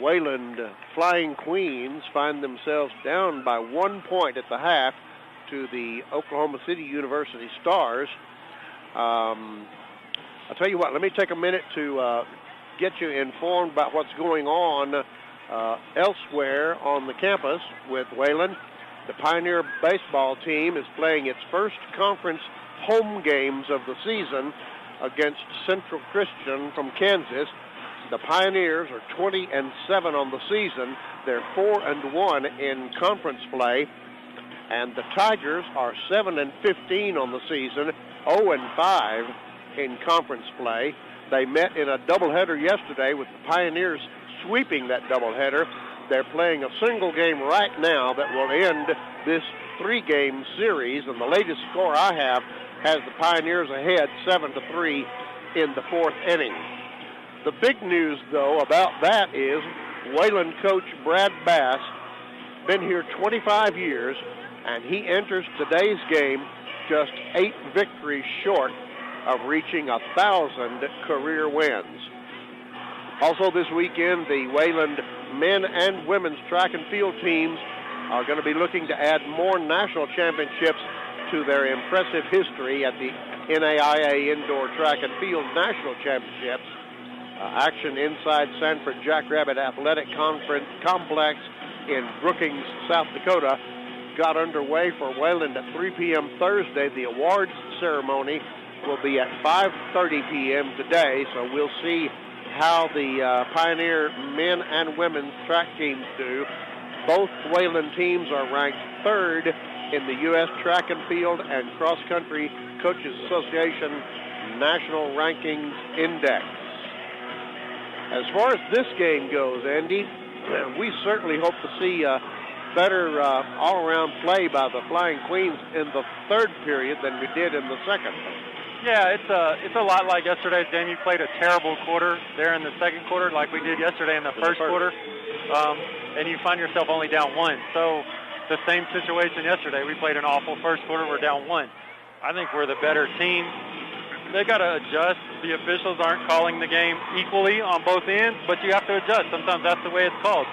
Wayland Flying Queens find themselves down by 1 point at the half to the Oklahoma City University Stars. I'll tell you what, let me take a minute to get you informed about what's going on elsewhere on the campus with Wayland. The Pioneer baseball team is playing its first conference home games of the season against Central Christian from Kansas. The Pioneers are 20-7 on the season. They're 4-1 in conference play. And the Tigers are 7-15 on the season, 0-5 in conference play. They met in a doubleheader yesterday with the Pioneers sweeping that doubleheader. They're playing a single game right now that will end this 3-game series, and the latest score I have has the Pioneers ahead 7-3 in the 4th inning. The big news, though, about that is Wayland coach Brad Bass, been here 25 years, and he enters today's game just 8 victories short of reaching 1,000 career wins. Also this weekend, the Wayland men and women's track and field teams are going to be looking to add more national championships to their impressive history at the NAIA Indoor Track and Field National Championships. Action inside Sanford Jackrabbit Athletic Complex in Brookings, South Dakota, got underway for Wayland at 3 p.m. Thursday. The awards ceremony will be at 5:30 p.m. today, so we'll see how the Pioneer men and women's track teams do. Both Wayland teams are ranked 3rd in the U.S. Track and Field and Cross Country Coaches Association National Rankings Index. As far as this game goes, Andy, we certainly hope to see better all-around play by the Flying Queens in the 3rd period than we did in the 2nd. Yeah, it's a lot like yesterday's game. You played a terrible quarter there in the 2nd quarter like we did yesterday in the first quarter, and you find yourself only down 1. So the same situation yesterday. We played an awful first quarter. We're down 1. I think we're the better team. They got to adjust. The officials aren't calling the game equally on both ends, but you have to adjust. Sometimes that's the way it's called.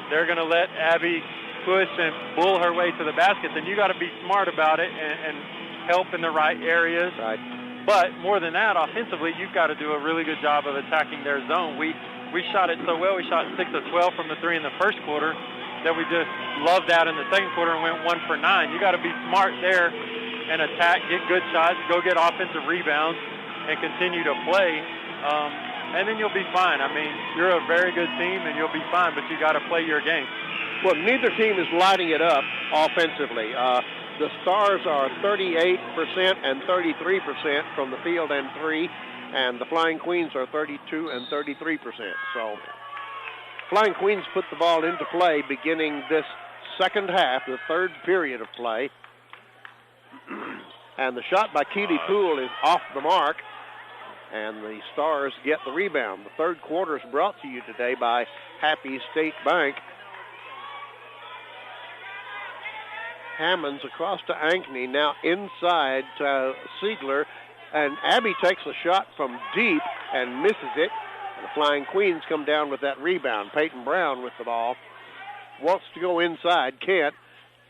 They're going to let Abby push and bull her way to the basket, then you got to be smart about it and help in the right areas. Right. But more than that, offensively, you've got to do a really good job of attacking their zone. We shot it so well. We shot 6 of 12 from the 3 in the first quarter that we just loved that in the 2nd quarter and went 1 for 9. You got to be smart there and attack, get good shots, go get offensive rebounds, and continue to play. And then you'll be fine. I mean, you're a very good team, and you'll be fine, but you got to play your game. Well, neither team is lighting it up offensively. The Stars are 38% and 33% from the field and 3, and the Flying Queens are 32 and 33%. So Flying Queens put the ball into play beginning this second half, the 3rd period of play. And the shot by Keely Poole is off the mark, and the Stars get the rebound. The 3rd quarter is brought to you today by Happy State Bank. Hammonds across to Ankney, now inside to Siegler, and Abby takes a shot from deep and misses it. And the Flying Queens come down with that rebound. Peyton Brown with the ball. Wants to go inside, can't.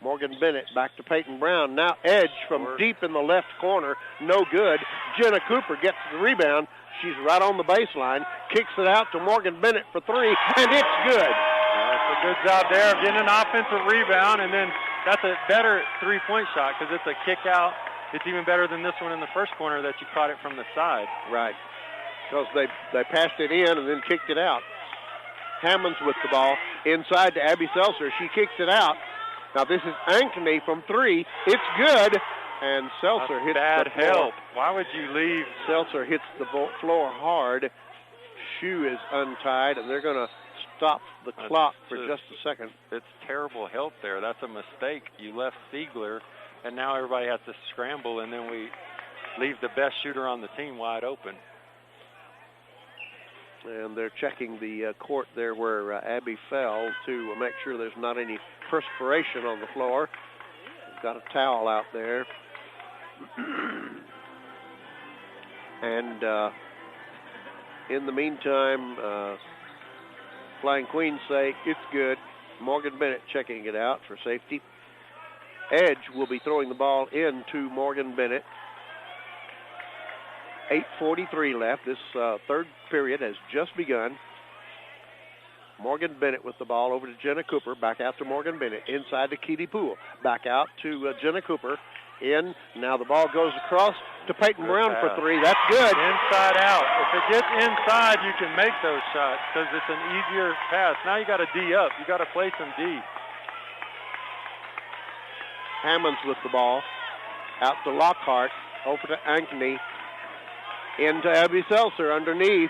Morgan Bennett back to Peyton Brown. Now Edge from deep in the left corner, no good. Jenna Cooper gets the rebound. She's right on the baseline, kicks it out to Morgan Bennett for 3, and it's good. That's a good job there of getting an offensive rebound, and then that's a better three-point shot because it's a kick out. It's even better than this one in the first corner that you caught it from the side. Right, because they passed it in and then kicked it out. Hammonds with the ball inside to Abby Seltzer. She kicks it out. Now this is Ankney from 3. It's good, and Seltzer hits bad the floor. help. Why would you leave? Seltzer hits the floor hard. Shoe is untied, and they're going to stop the clock for just a second. It's terrible help there. That's a mistake. You left Siegler, and now everybody has to scramble, and then we leave the best shooter on the team wide open. And they're checking the court there where Abby fell to make sure there's not any perspiration on the floor. They've got a towel out there. And in the meantime, Flying Queens say it's good. Morgan Bennett checking it out for safety. Edge will be throwing the ball in to Morgan Bennett. 8:43 left. This 3rd period has just begun. Morgan Bennett with the ball over to Jenna Cooper. Back out to Morgan Bennett. Inside to Keely Poole. Back out to Jenna Cooper. In. Now the ball goes across to Peyton Brown for 3. That's good. Inside out. If it gets inside, you can make those shots because it's an easier pass. Now you got to D up. You got to play some D. Hammonds with the ball. Out to Lockhart. Over to Ankney. Into Abby Seltzer underneath.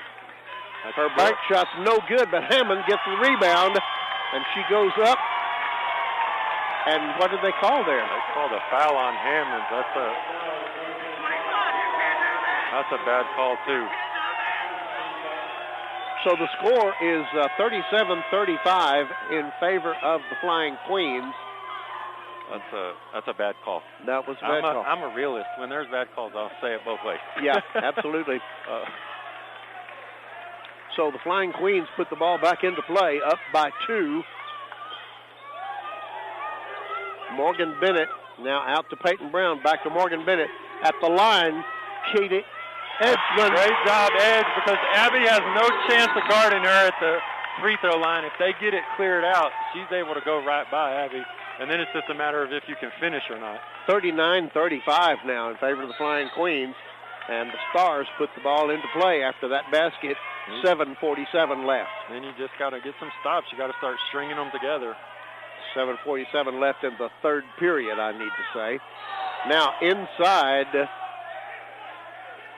Her bank shot's no good, but Hammond gets the rebound, and she goes up. And what did they call there? They called a foul on Hammonds. That's a bad call, too. So the score is 37-35 in favor of the Flying Queens. That's a bad call. That was a bad call. I'm a realist. When there's bad calls, I'll say it both ways. Yeah, absolutely. So the Flying Queens put the ball back into play, up by 2. Morgan Bennett now out to Peyton Brown. Back to Morgan Bennett at the line. Katie Edgeman. Great job, Edge, because Abby has no chance of guarding her at the free throw line. If they get it cleared out, she's able to go right by Abby. And then it's just a matter of if you can finish or not. 39-35 now in favor of the Flying Queens. And the Stars put the ball into play after that basket. 7:47 left. Then you just got to get some stops. You got to start stringing them together. 7:47 left in the third period, I need to say. Now inside,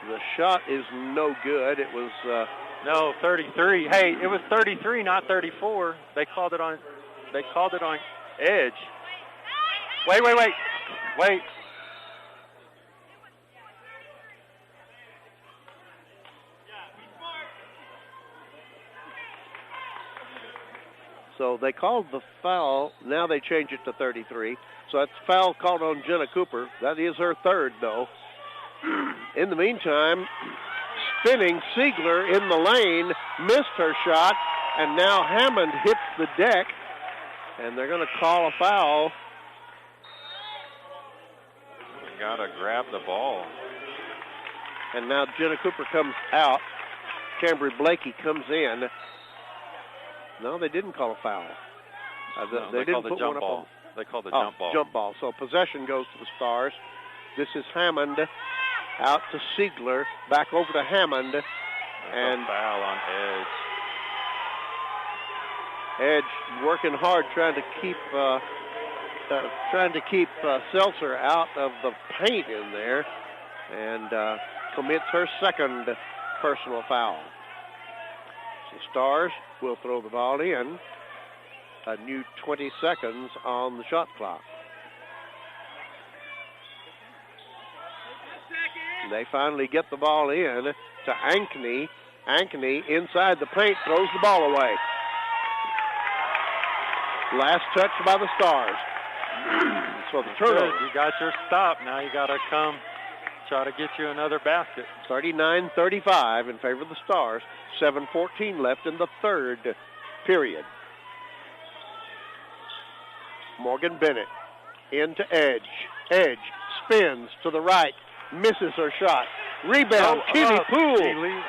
the shot is no good. It was no 33. Hey, it was 33, not 34. They called it on Edge. Wait. So they called the foul. Now they change it to 33. So that's foul called on Jenna Cooper. That is her third, though. In the meantime, spinning Siegler in the lane, missed her shot, and now Hammond hits the deck, and they're going to call a foul. Got to grab the ball. And now Jenna Cooper comes out. Cambry Blakey comes in. No, they didn't call a foul. They didn't called put the jump one ball. up on. They called the jump ball. Jump ball. So possession goes to the Stars. This is Hammond out to Siegler, back over to Hammond, and a foul on Edge. Edge working hard, trying to keep Seltzer out of the paint in there, and commits her second personal foul. So Stars will throw the ball in. A new 20 seconds on the shot clock. They finally get the ball in to Ankney. Ankney inside the paint throws the ball away. Last touch by the Stars. So the turnover. You got your stop. Now you got to come try to get you another basket. 39-35 in favor of the Stars. 7:14 left in the third period. Morgan Bennett into Edge. Edge spins to the right. Misses her shot. Rebound, Keely Poole.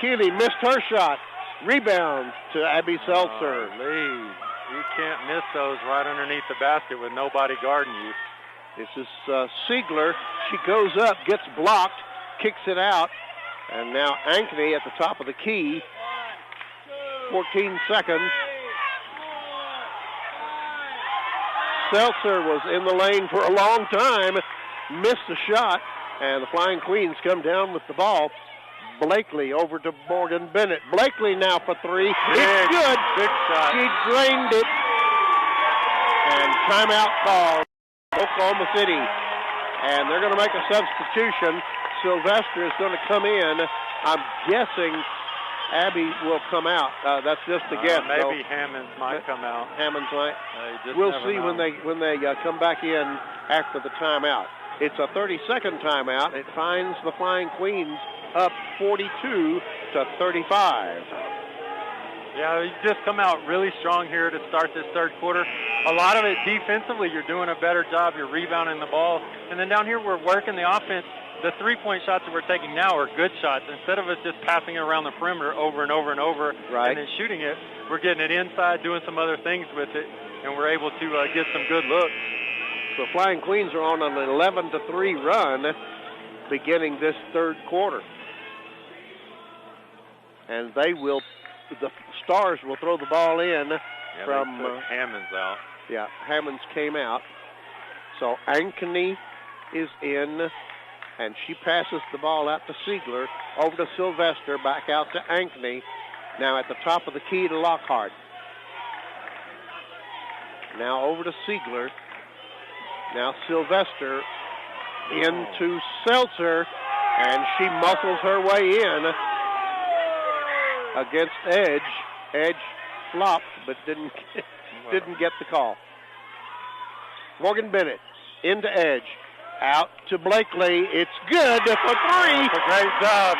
Keely missed her shot. Rebound to Abby Seltzer. You can't miss those right underneath the basket with nobody guarding you. This is Siegler. She goes up, gets blocked, kicks it out. And now Ankney at the top of the key. 14 seconds. Seltzer was in the lane for a long time. Missed the shot. And the Flying Queens come down with the ball. Blakely over to Morgan Bennett. Blakely now for three. It's good. Big shot. She drained it. And timeout call, Oklahoma City. And they're going to make a substitution. Sylvester is going to come in. I'm guessing Abby will come out. That's just a guess. Maybe Hammonds might come out. Hammonds might. We'll see when they come back in after the timeout. It's a 30-second timeout. It finds the Flying Queens up 42-35. Yeah, you just come out really strong here to start this third quarter. A lot of it defensively, you're doing a better job. You're rebounding the ball. And then down here, we're working the offense. The three-point shots that we're taking now are good shots. Instead of us just passing it around the perimeter over and over and over and then shooting it, we're getting it inside, doing some other things with it, and we're able to get some good looks. The Flying Queens are on an 11-3 run beginning this third quarter. And the Stars will throw the ball in from Hammonds out. Yeah, Hammonds came out. So Ankney is in, and she passes the ball out to Siegler, over to Sylvester, back out to Ankney. Now at the top of the key to Lockhart. Now over to Siegler. Now Sylvester into Seltzer, and she muscles her way in. against Edge. Edge flopped, but didn't get the call. Morgan Bennett into Edge. Out to Blakely. It's good for 3. That's a great job.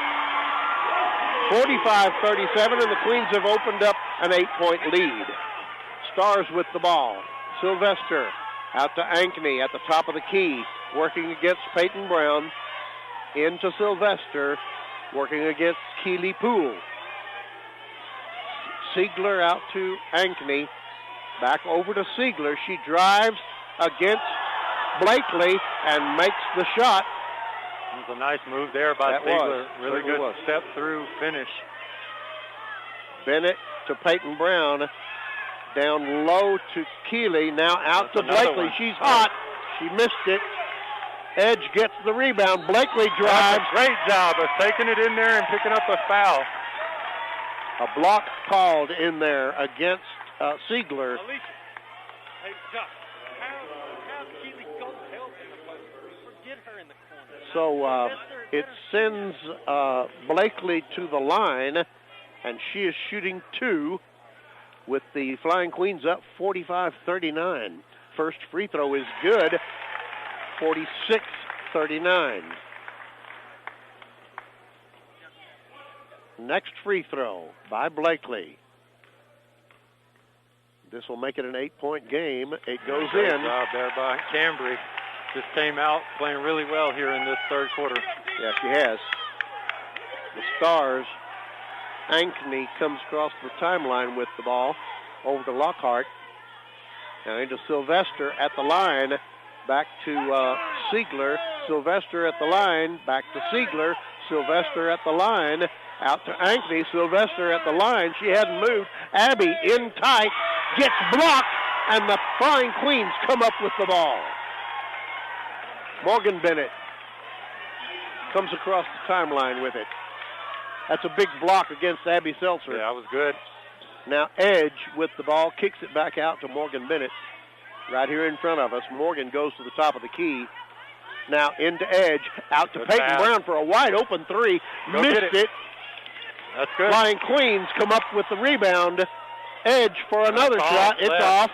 45-37, and the Queens have opened up an 8-point lead. Stars with the ball. Sylvester out to Ankney at the top of the key, working against Peyton Brown. Into Sylvester, working against Keely Poole. Siegler out to Ankney. Back over to Siegler. She drives against Blakely and makes the shot. It was a nice move there by Siegler. Really good step-through finish. Bennett to Peyton Brown. Down low to Keely. Now out to Blakely. She's hot. She missed it. Edge gets the rebound. Blakely drives. That's a great job of taking it in there and picking up a foul. A block called in there against Siegler. Alicia. Hey, Josh, how's Keely go help in the post? Forget her in the corner. So it sends Blakely to the line, and she is shooting 2 with the Flying Queens up 45-39. First free throw is good, 46-39. Next free throw by Blakely. This will make it an 8-point game. It goes Great in. job there by Cambry. Just came out playing really well here in this third quarter. Yeah, she has. The Stars, Ankney comes across the timeline with the ball over to Lockhart. Now into Sylvester at the line. Back to Siegler. Sylvester at the line. Back to Siegler. Sylvester at the line. Out to Ankney. Sylvester at the line. She hadn't moved. Abby in tight. Gets blocked. And the Flying Queens come up with the ball. Morgan Bennett comes across the timeline with it. That's a big block against Abby Seltzer. Yeah, that was good. Now Edge with the ball, kicks it back out to Morgan Bennett. Right here in front of us. Morgan goes to the top of the key. Now into Edge, out to Peyton Brown for a wide open 3. Missed it. That's good. Flying Queens come up with the rebound. Edge for another shot. It's off.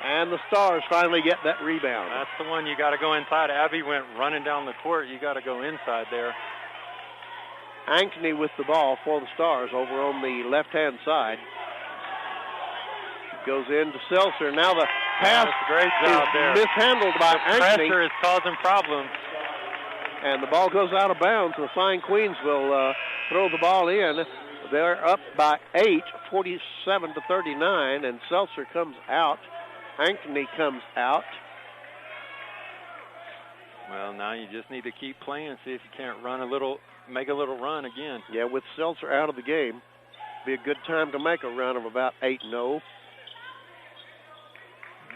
And the Stars finally get that rebound. That's the one you got to go inside. Abby went running down the court. You got to go inside there. Ankney with the ball for the Stars over on the left-hand side. She goes in to Seltzer. Now the pass is mishandled by Ankney. Pressure is causing problems. And the ball goes out of bounds. The Flying Queens will throw the ball in. They're up by 8, 47-39, and Seltzer comes out. Ankney comes out. Well, now you just need to keep playing, see if you can't make a little run again. Yeah, with Seltzer out of the game, be a good time to make a run of about 8-0.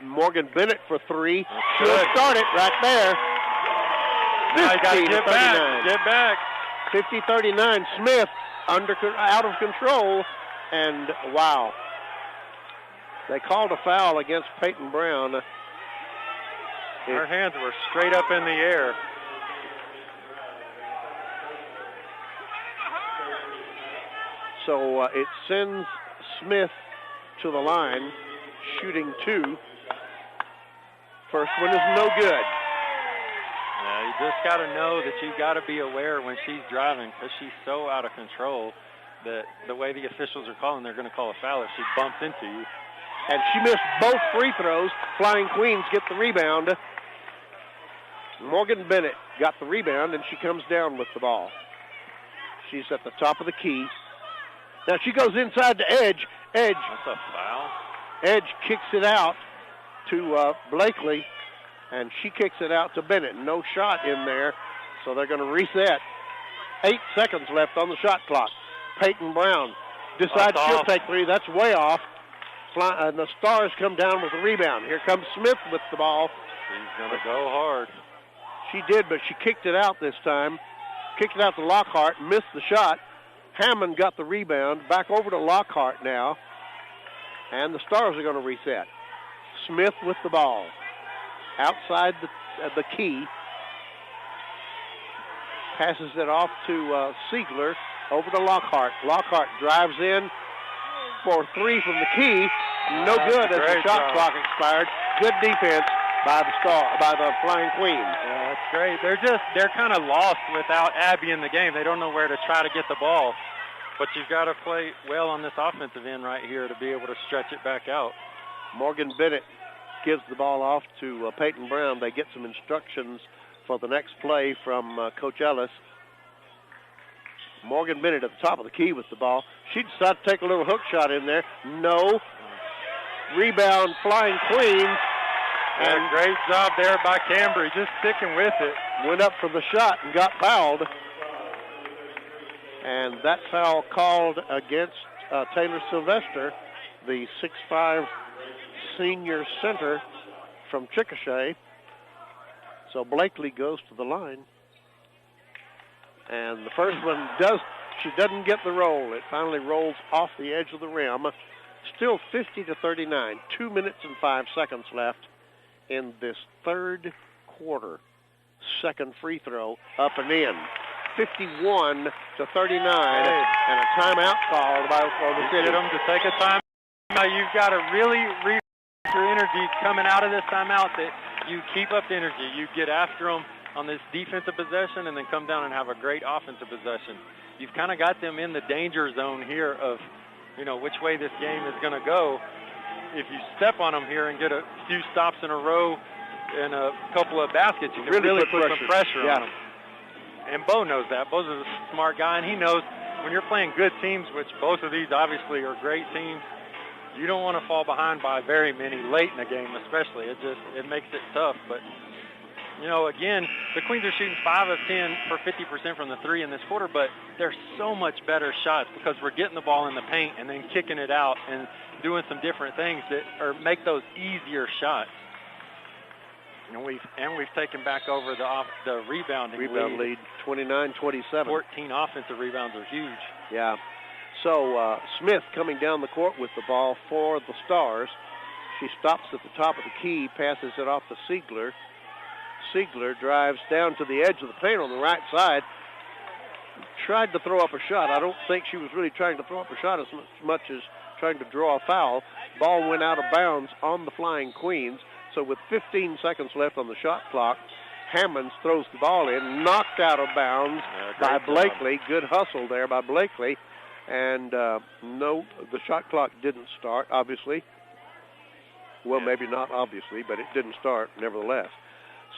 Morgan Bennett for 3. She'll start it right there. Now you got to get back. Get back. 50-39. Smith out of control, and wow. They called a foul against Peyton Brown. Her hands were straight up in the air. So it sends Smith to the line, shooting 2. First one is no good. Yeah, you just got to know that you got to be aware when she's driving, because she's so out of control that the way the officials are calling, they're going to call a foul if she bumps into you. And she missed both free throws. Flying Queens get the rebound. Morgan Bennett got the rebound, and she comes down with the ball. She's at the top of the key. Now she goes inside to Edge. That's a foul. Edge kicks it out to Blakely, and she kicks it out to Bennett. No shot in there, so they're going to reset. 8 seconds left on the shot clock. Peyton Brown decides she'll take 3. That's way off. And the Stars come down with the rebound. Here comes Smith with the ball. She's going to go hard. She did, but she kicked it out this time. Kicked it out to Lockhart, missed the shot. Hammond got the rebound. Back over to Lockhart now. And the Stars are going to reset. Smith with the ball. Outside the key. Passes it off to Siegler. over to Lockhart. Lockhart drives in for three from the key. No good as the shot clock expired. Good defense by the Flying Queens. Yeah, that's great. They're kind of lost without Abby in the game. They don't know where to try to get the ball. But you've got to play well on this offensive end right here to be able to stretch it back out. Morgan Bennett gives the ball off to Peyton Brown. They get some instructions for the next play from Coach Ellis. Morgan Bennett at the top of the key with the ball. She decided to take a little hook shot in there. No. Rebound, Flying Queens. And a great job there by Cambry, just sticking with it. Went up for the shot and got fouled. And that foul called against Taylor Sylvester, the 6'5" senior center from Chickasha. So Blakely goes to the line. And the first one she doesn't get the roll. It finally rolls off the edge of the rim. Still 50-39. 2 minutes and 5 seconds left in this third quarter. Second free throw up and in. 51-39, and a timeout called by Oklahoma City. Get them to take a time. Now you've got to really read your energy coming out of this timeout, that you keep up the energy. You get after them on this defensive possession and then come down and have a great offensive possession. You've kind of got them in the danger zone here of, which way this game is going to go. If you step on them here and get a few stops in a row and a couple of baskets, you can really put some pressure on them. And Bo knows that. Bo's a smart guy, and he knows when you're playing good teams, which both of these obviously are great teams, you don't want to fall behind by very many late in the game, especially. It makes it tough. But, again, the Queens are shooting 5 of 10 for 50% from the three in this quarter, but they're so much better shots because we're getting the ball in the paint and then kicking it out and doing some different things that make those easier shots. And we've taken back over the rebounding lead, 29-27. 14 offensive rebounds are huge. Yeah. So Smith coming down the court with the ball for the Stars. She stops at the top of the key, passes it off to Siegler. Siegler drives down to the edge of the paint on the right side. Tried to throw up a shot. I don't think she was really trying to throw up a shot as much as trying to draw a foul. Ball went out of bounds on the Flying Queens. So with 15 seconds left on the shot clock, Hammonds throws the ball in, knocked out of bounds by Blakely. Good hustle there by Blakely. And no, the shot clock didn't start, obviously. Well, maybe not obviously, but it didn't start nevertheless.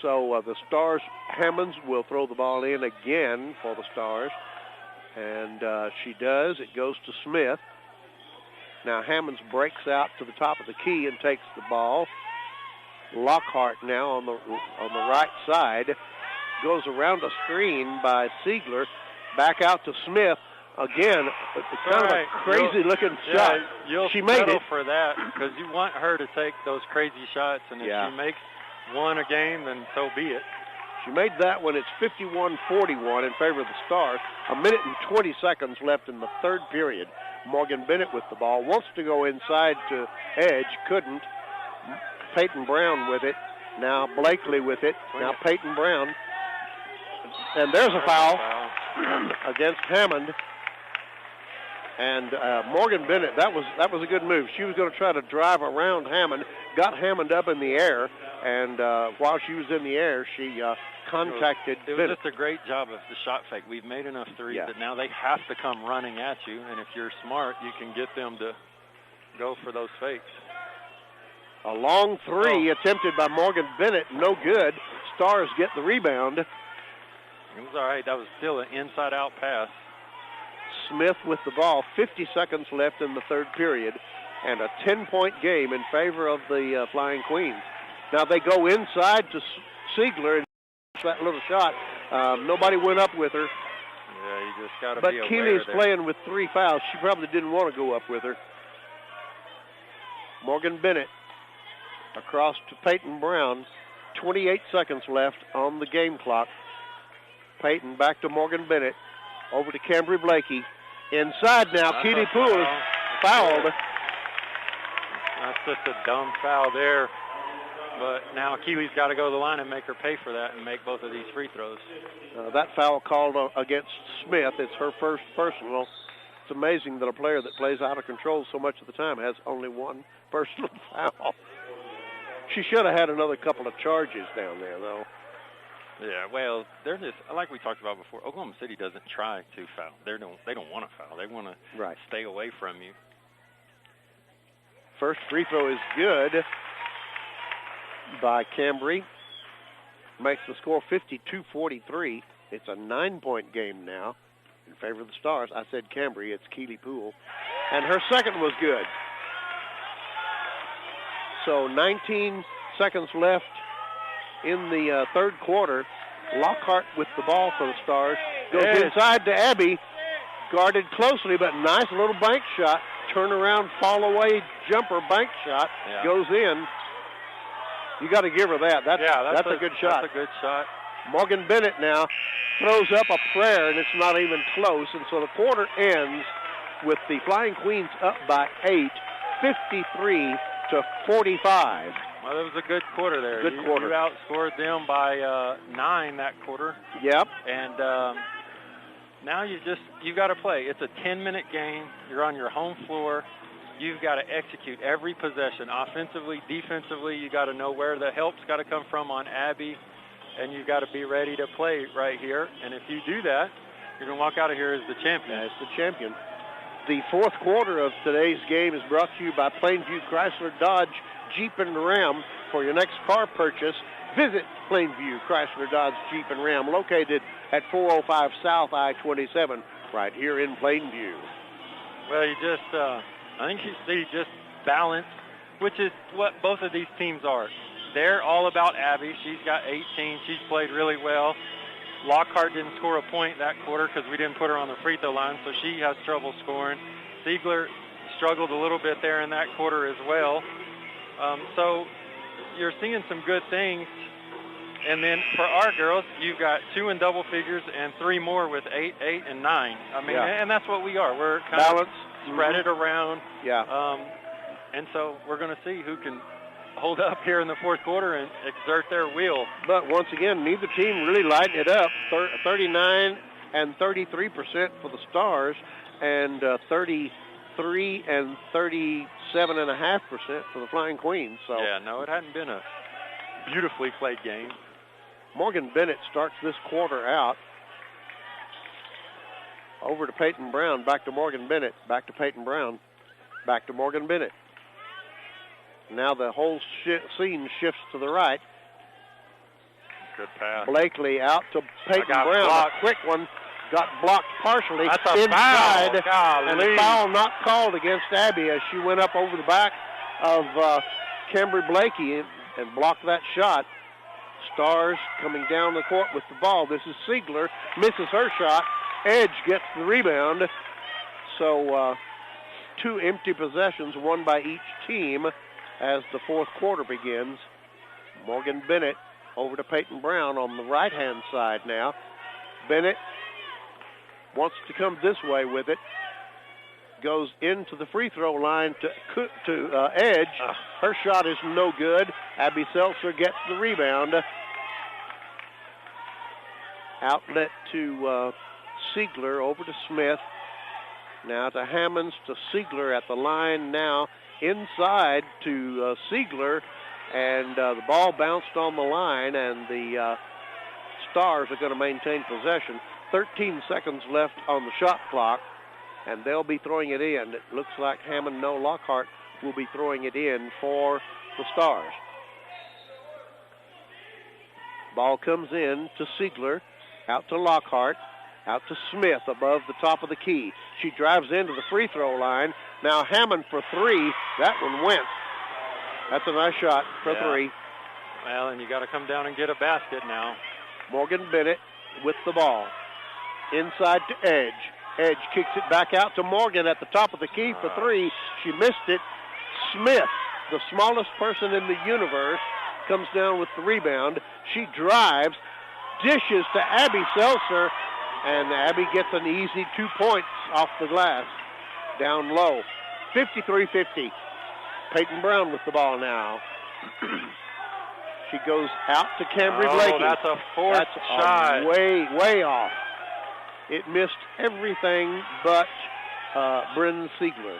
So the Stars, Hammonds will throw the ball in again for the Stars. And she does. It goes to Smith. Now Hammonds breaks out to the top of the key and takes the ball. Lockhart now on the right side goes around a screen by Siegler, back out to Smith again. It's kind of a crazy-looking shot. She made it for that because you want her to take those crazy shots, and if she makes one a game, then so be it. She made that one. It's 51-41 in favor of the Stars. 1 minute and 20 seconds left in the third period. Morgan Bennett with the ball wants to go inside to edge, couldn't. Peyton Brown with it. Now Blakely with it. Now Peyton Brown. And there's a foul against Hammond. And Morgan Bennett, that was a good move. She was going to try to drive around Hammond, got Hammond up in the air, and while she was in the air, she contacted Bennett. It was just a great job of the shot fake. We've made enough threes that now they have to come running at you, and if you're smart, you can get them to go for those fakes. A long three attempted by Morgan Bennett, no good. Stars get the rebound. It was all right. That was still an inside-out pass. Smith with the ball. 50 seconds left in the third period, and a 10-point game in favor of the Flying Queens. Now they go inside to Siegler and that little shot. Nobody went up with her. Yeah, you just got to be aware. But Keeley's playing with 3 fouls. She probably didn't want to go up with her. Morgan Bennett across to Peyton Brown. 28 seconds left on the game clock. Peyton back to Morgan Bennett. Over to Cambry Blakey. Inside now, Keely Poole is fouled. That's just a dumb foul there. But now Keeley's got to go to the line and make her pay for that and make both of these free throws. That foul called against Smith. It's her first personal. It's amazing that a player that plays out of control so much of the time has only one personal foul. She should have had another couple of charges down there, though. Yeah, well, they're just, like we talked about before, Oklahoma City doesn't try to foul. They don't want to foul. They want to stay away from you. First free throw is good by Cambry. Makes the score 52-43. It's a 9-point game now in favor of the Stars. I said Cambry. It's Keeley Poole. And her second was good. So 19 seconds left in the third quarter. Lockhart with the ball for the Stars. Goes inside to Abby. Guarded closely, but nice little bank shot. Turn around, fall away, jumper bank shot. Yeah. Goes in. You got to give her that. That's a good shot. That's a good shot. Morgan Bennett now throws up a prayer, and it's not even close. And so the quarter ends with the Flying Queens up by 8, 53-45. Well, that was a good quarter there. Good quarter. You outscored them by 9 that quarter. Yep. And now you've got to play. It's a 10-minute game. You're on your home floor. You've got to execute every possession, offensively, defensively. You got to know where the help's got to come from on Abby, and you got to be ready to play right here. And if you do that, you're going to walk out of here as the champion. As the champion. The fourth quarter of today's game is brought to you by Plainview Chrysler Dodge Jeep and Ram. For your next car purchase, visit Plainview Chrysler Dodge Jeep and Ram, located at 405 South I-27, right here in Plainview. Well, I think you see just balance, which is what both of these teams are. They're all about Abby. She's got 18. She's played really well. Lockhart didn't score a point that quarter because we didn't put her on the free throw line, so she has trouble scoring. Siegler struggled a little bit there in that quarter as well. So you're seeing some good things. And then for our girls, you've got 2 in double figures and 3 more with 8, 8, and 9. I mean, and that's what we are. We're kind of spread it around. Yeah. And so we're going to see who can hold up here in the fourth quarter and exert their will. But once again, neither team really lighting it up. 39 and 33% for the Stars, and 33 and 37.5% for the Flying Queens. So yeah, no, it hadn't been a beautifully played game. Morgan Bennett starts this quarter out. Over to Peyton Brown, back to Morgan Bennett, back to Peyton Brown, back to Morgan Bennett. Now the whole scene shifts to the right. Good pass. Blakely out to Peyton Brown. Blocked. A quick one. Got blocked partially. That's a inside. Foul. And a foul not called against Abby as she went up over the back of Cambry Blakey and blocked that shot. Stars coming down the court with the ball. This is Siegler. Misses her shot. Edge gets the rebound. So 2 empty possessions, one by each team as the fourth quarter begins. Morgan Bennett over to Peyton Brown on the right-hand side now. Bennett wants to come this way with it. Goes into the free throw line to Edge. Her shot is no good. Abby Seltzer gets the rebound. Outlet to Siegler, over to Smith. Now to Hammonds, to Siegler at the line now. Inside to Siegler, and the ball bounced on the line, and the Stars are going to maintain possession. 13 seconds left on the shot clock, and they'll be throwing it in. It looks like Hammond, Lockhart will be throwing it in for the Stars. Ball comes in to Siegler, out to Lockhart, out to Smith above the top of the key. She drives into the free throw line. Now Hammond for 3. That one went. That's a nice shot for 3. Well, and you got to come down and get a basket now. Morgan Bennett with the ball. Inside to Edge. Edge kicks it back out to Morgan at the top of the key for 3. She missed it. Smith, the smallest person in the universe, comes down with the rebound. She drives, dishes to Abby Seltzer, and Abby gets an easy 2 points off the glass. Down low. 53-50. Peyton Brown with the ball now. She goes out to Cambry Oh, Blakey. that's a forced shot. Way off. It missed everything but Bryn Siegler.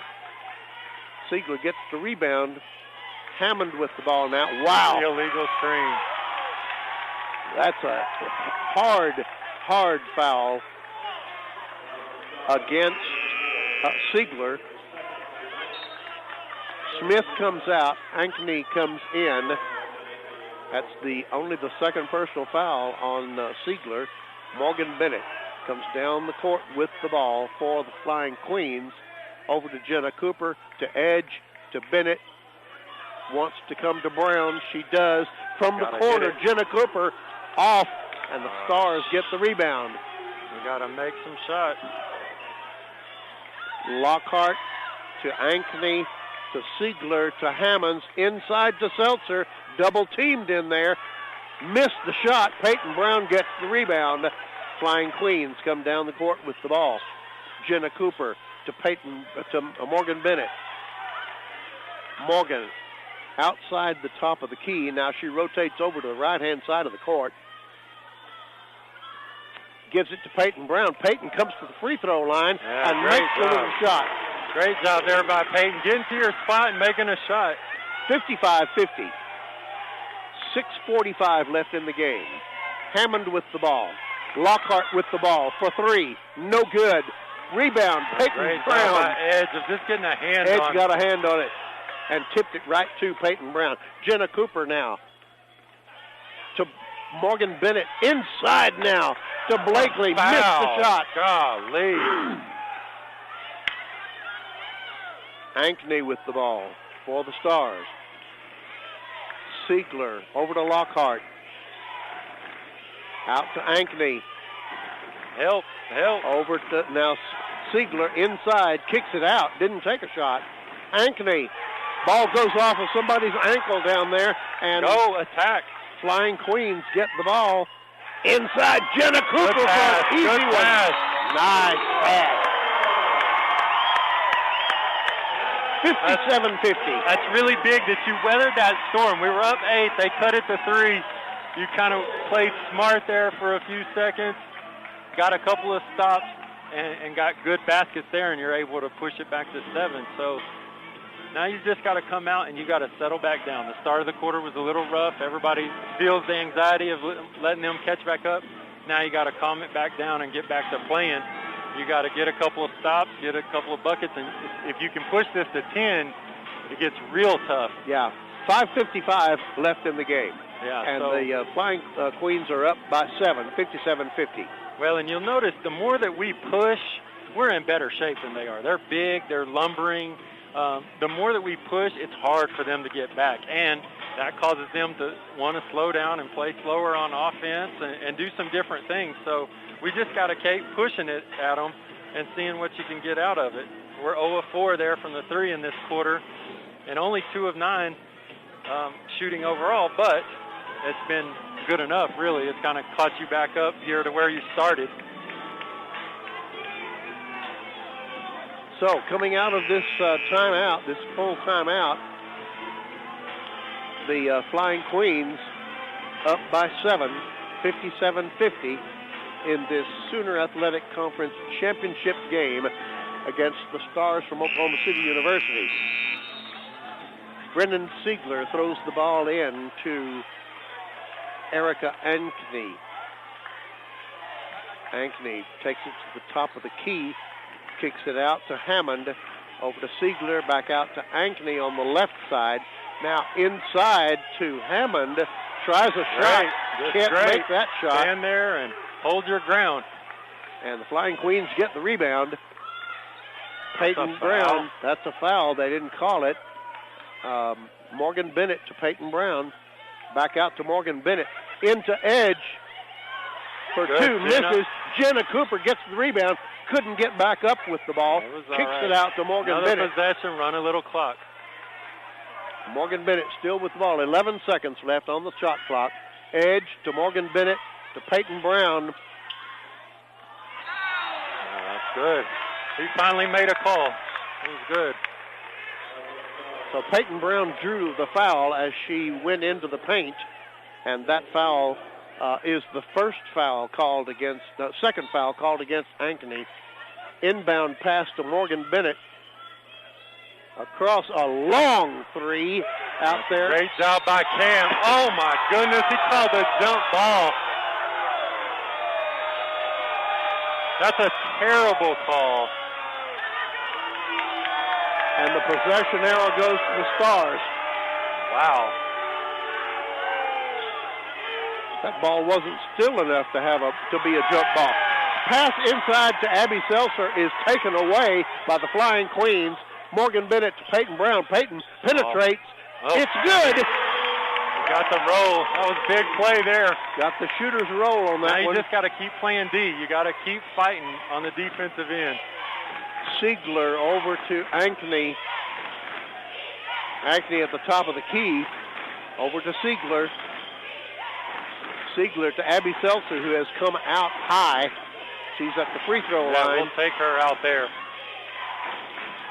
Siegler gets the rebound. Hammond with the ball now. Wow. The illegal screen. That's a hard foul against Siegler. Smith comes out. Ankeny comes in. That's only the second personal foul on Siegler. Morgan Bennett comes down the court with the ball for the Flying Queens. Over to Jenna Cooper, to Edge, to Bennett. Wants to come to Brown. She does. From the corner, Jenna Cooper off, and the Stars get the rebound. We got to make some shots. Lockhart to Ankeny, to Siegler, to Hammonds, inside to Seltzer. Double teamed in there. Missed the shot. Peyton Brown gets the rebound. Flying Queens come down the court with the ball. Jenna Cooper to Morgan Bennett. Morgan outside the top of the key. Now she rotates over to the right-hand side of the court. Gives it to Peyton Brown. Peyton comes to the free throw line and makes a little shot. Great job there by Peyton. Getting to your spot and making a shot. 55-50. 6:45 left in the game. Hammond with the ball. Lockhart with the ball for three. No good. Rebound, Peyton Great Brown. job by Edge of just getting a hand on it. Edge got a hand on it and tipped it right to Peyton Brown. Jenna Cooper now to Morgan Bennett. Inside now to Blakely. Foul. Missed the shot. Golly. Ankeny with the ball for the Stars. Siegler over to Lockhart. Out to Ankeny. Help. Over to now Siegler inside, kicks it out, didn't take a shot. Ankeny, ball goes off of somebody's ankle down there, and go attack. Flying Queens get the ball inside. Jenna Cooper Good pass. for an easy Good one. pass. Nice pass. 57-50. That's really big that you weathered that storm. We were up 8. They cut it to 3. You kind of played smart there for a few seconds. Got a couple of stops and got good baskets there, and you're able to push it back to 7. So now you just got to come out and you got to settle back down. The start of the quarter was a little rough. Everybody feels the anxiety of letting them catch back up. Now you got to calm it back down and get back to playing. You got to get a couple of stops, get a couple of buckets, and if you can push this to 10, it gets real tough. Yeah, 5:55 left in the game. Yeah, and so the Flying Queens are up by 7, 57-50. Well, and you'll notice the more that we push, we're in better shape than they are. They're big, they're lumbering. The more that we push, it's hard for them to get back, and that causes them to want to slow down and play slower on offense and do some different things. So we just got to keep pushing it at them and seeing what you can get out of it. We're 0 of 4 there from the 3 in this quarter, and only 2 of 9 shooting overall, but it's been good enough, really. It's kind of caught you back up here to where you started. So coming out of this timeout, this full timeout, the Flying Queens up by 7, 57-50 in this Sooner Athletic Conference Championship game against the Stars from Oklahoma City University. Brendan Siegler throws the ball in to Erica Ankeny. Ankeny takes it to the top of the key, kicks it out to Hammond, over to Siegler, back out to Ankeny on the left side. Now inside to Hammond, tries a shot, can't make that shot. Stand there and hold your ground. And the Flying Queens get the rebound. Peyton Brown, that's a foul, they didn't call it. Morgan Bennett to Peyton Brown. Back out to Morgan Bennett. Into Edge for Good, 2. Misses. Jenna Cooper gets the rebound. Couldn't get back up with the ball. Kicks it out to Morgan Another Bennett. possession, run a little clock. Morgan Bennett still with the ball. 11 seconds left on the shot clock. Edge to Morgan Bennett to Peyton Brown. That's good. He finally made a call. It was good. So Peyton Brown drew the foul as she went into the paint And that foul is the first foul called against, second foul called against Ankeny. Inbound pass to Morgan Bennett. Across a long three out there. Great job by Cam. Oh, my goodness. He called a jump ball. That's a terrible call. And the possession arrow goes to the Stars. Wow. That ball wasn't still enough to be a jump ball. Pass inside to Abby Seltzer is taken away by the Flying Queens. Morgan Bennett to Peyton Brown. Peyton penetrates. Oh. It's good. Got the roll. That was a big play there. Got the shooter's roll on that now one. You just got to keep playing D. You got to keep fighting on the defensive end. Siegler over to Ankeny. Ankeny at the top of the key. Over to Siegler. Siegler to Abby Seltzer, who has come out high. She's at the free throw line. We'll take her out there.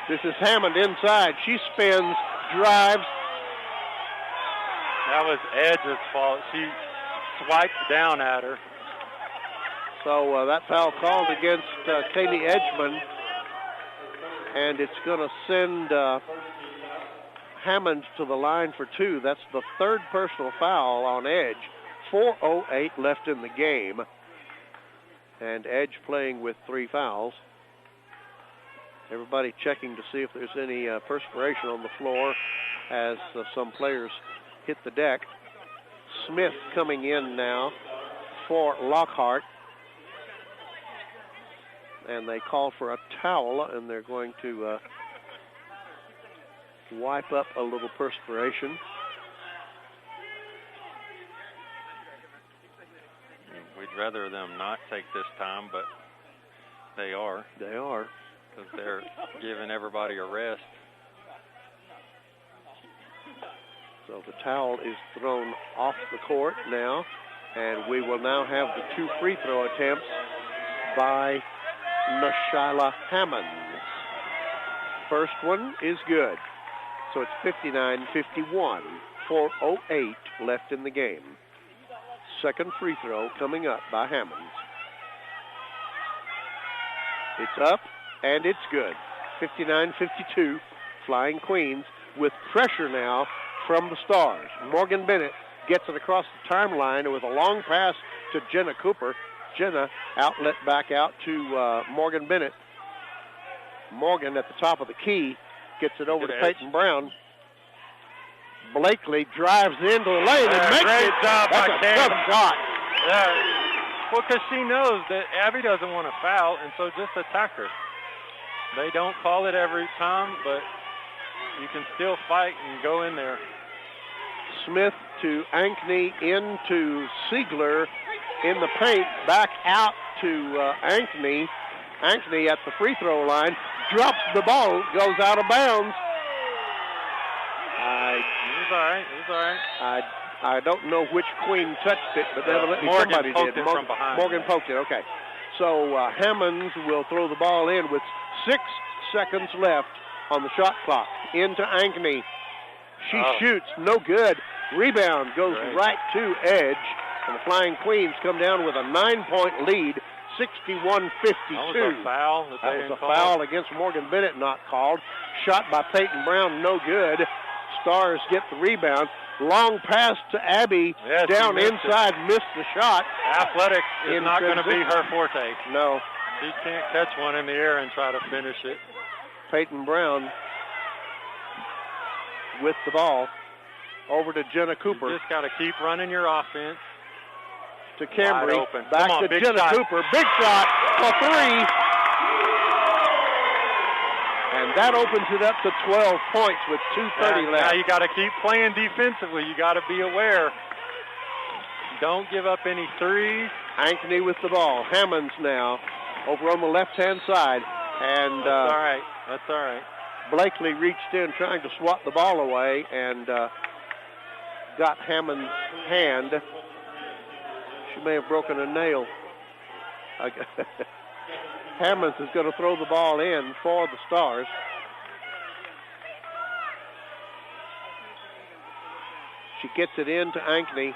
This is Hammond inside. She spins, drives. That was Edge's fault. She swiped down at her. So that foul called against Kaylee Edgman. And it's going to send Hammond to the line for two. That's the third personal foul on Edge. 4:08 left in the game. And Edge playing with 3 fouls. Everybody checking to see if there's any perspiration on the floor as some players hit the deck. Smith coming in now for Lockhart. And they call for a towel, and they're going to wipe up a little perspiration. We'd rather them not take this time, but they are. They are. Because they're giving everybody a rest. So the towel is thrown off the court now, and we will now have the 2 free throw attempts by Nashyla Hammonds. First one is good. So it's 59-51, 4:08 left in the game. Second free throw coming up by Hammonds. It's up, and it's good. 59-52, Flying Queens with pressure now from the Stars. Morgan Bennett gets it across the timeline with a long pass to Jenna Cooper. Jenna outlet back out to Morgan Bennett. Morgan at the top of the key gets it over to Peyton Brown. Blakely drives into the lane and makes great it. Job That's by a Cam. tough shot. Yeah. Well, because she knows that Abby doesn't want to foul, and so just attack her. They don't call it every time, but you can still fight and go in there. Smith to Ankeny into Siegler in the paint. Back out to Ankeny. Ankeny at the free throw line. Drops the ball. Goes out of bounds. He's all right. He's all right. I don't know which queen touched it, but evidently Morgan somebody poked did. it from behind. Morgan poked it, okay. So Hammonds will throw the ball in with 6 seconds left on the shot clock. Into Ankeny. She shoots, no good. Rebound goes right to Edge. And the Flying Queens come down with a 9-point lead, 61-52. That was a foul. That was a foul against Morgan Bennett, not called. Shot by Peyton Brown, no good. Stars get the rebound. Long pass to Abby, down inside, missed the shot. Athletics is not going to be her forte. No. She can't catch one in the air and try to finish it. Peyton Brown with the ball. Over to Jenna Cooper. You just got to keep running your offense. To Cambry. Back on, to Jenna Cooper. Big shot for 3. And that opens it up to 12 points with 2:30 left. Now you got to keep playing defensively. You got to be aware. Don't give up any threes. Ankeny with the ball. Hammonds now over on the left-hand side. And that's all right. That's all right. Blakely reached in trying to swat the ball away and got Hammond's hand. She may have broken a nail. Hammonds is going to throw the ball in for the Stars. She gets it in to Ankeny.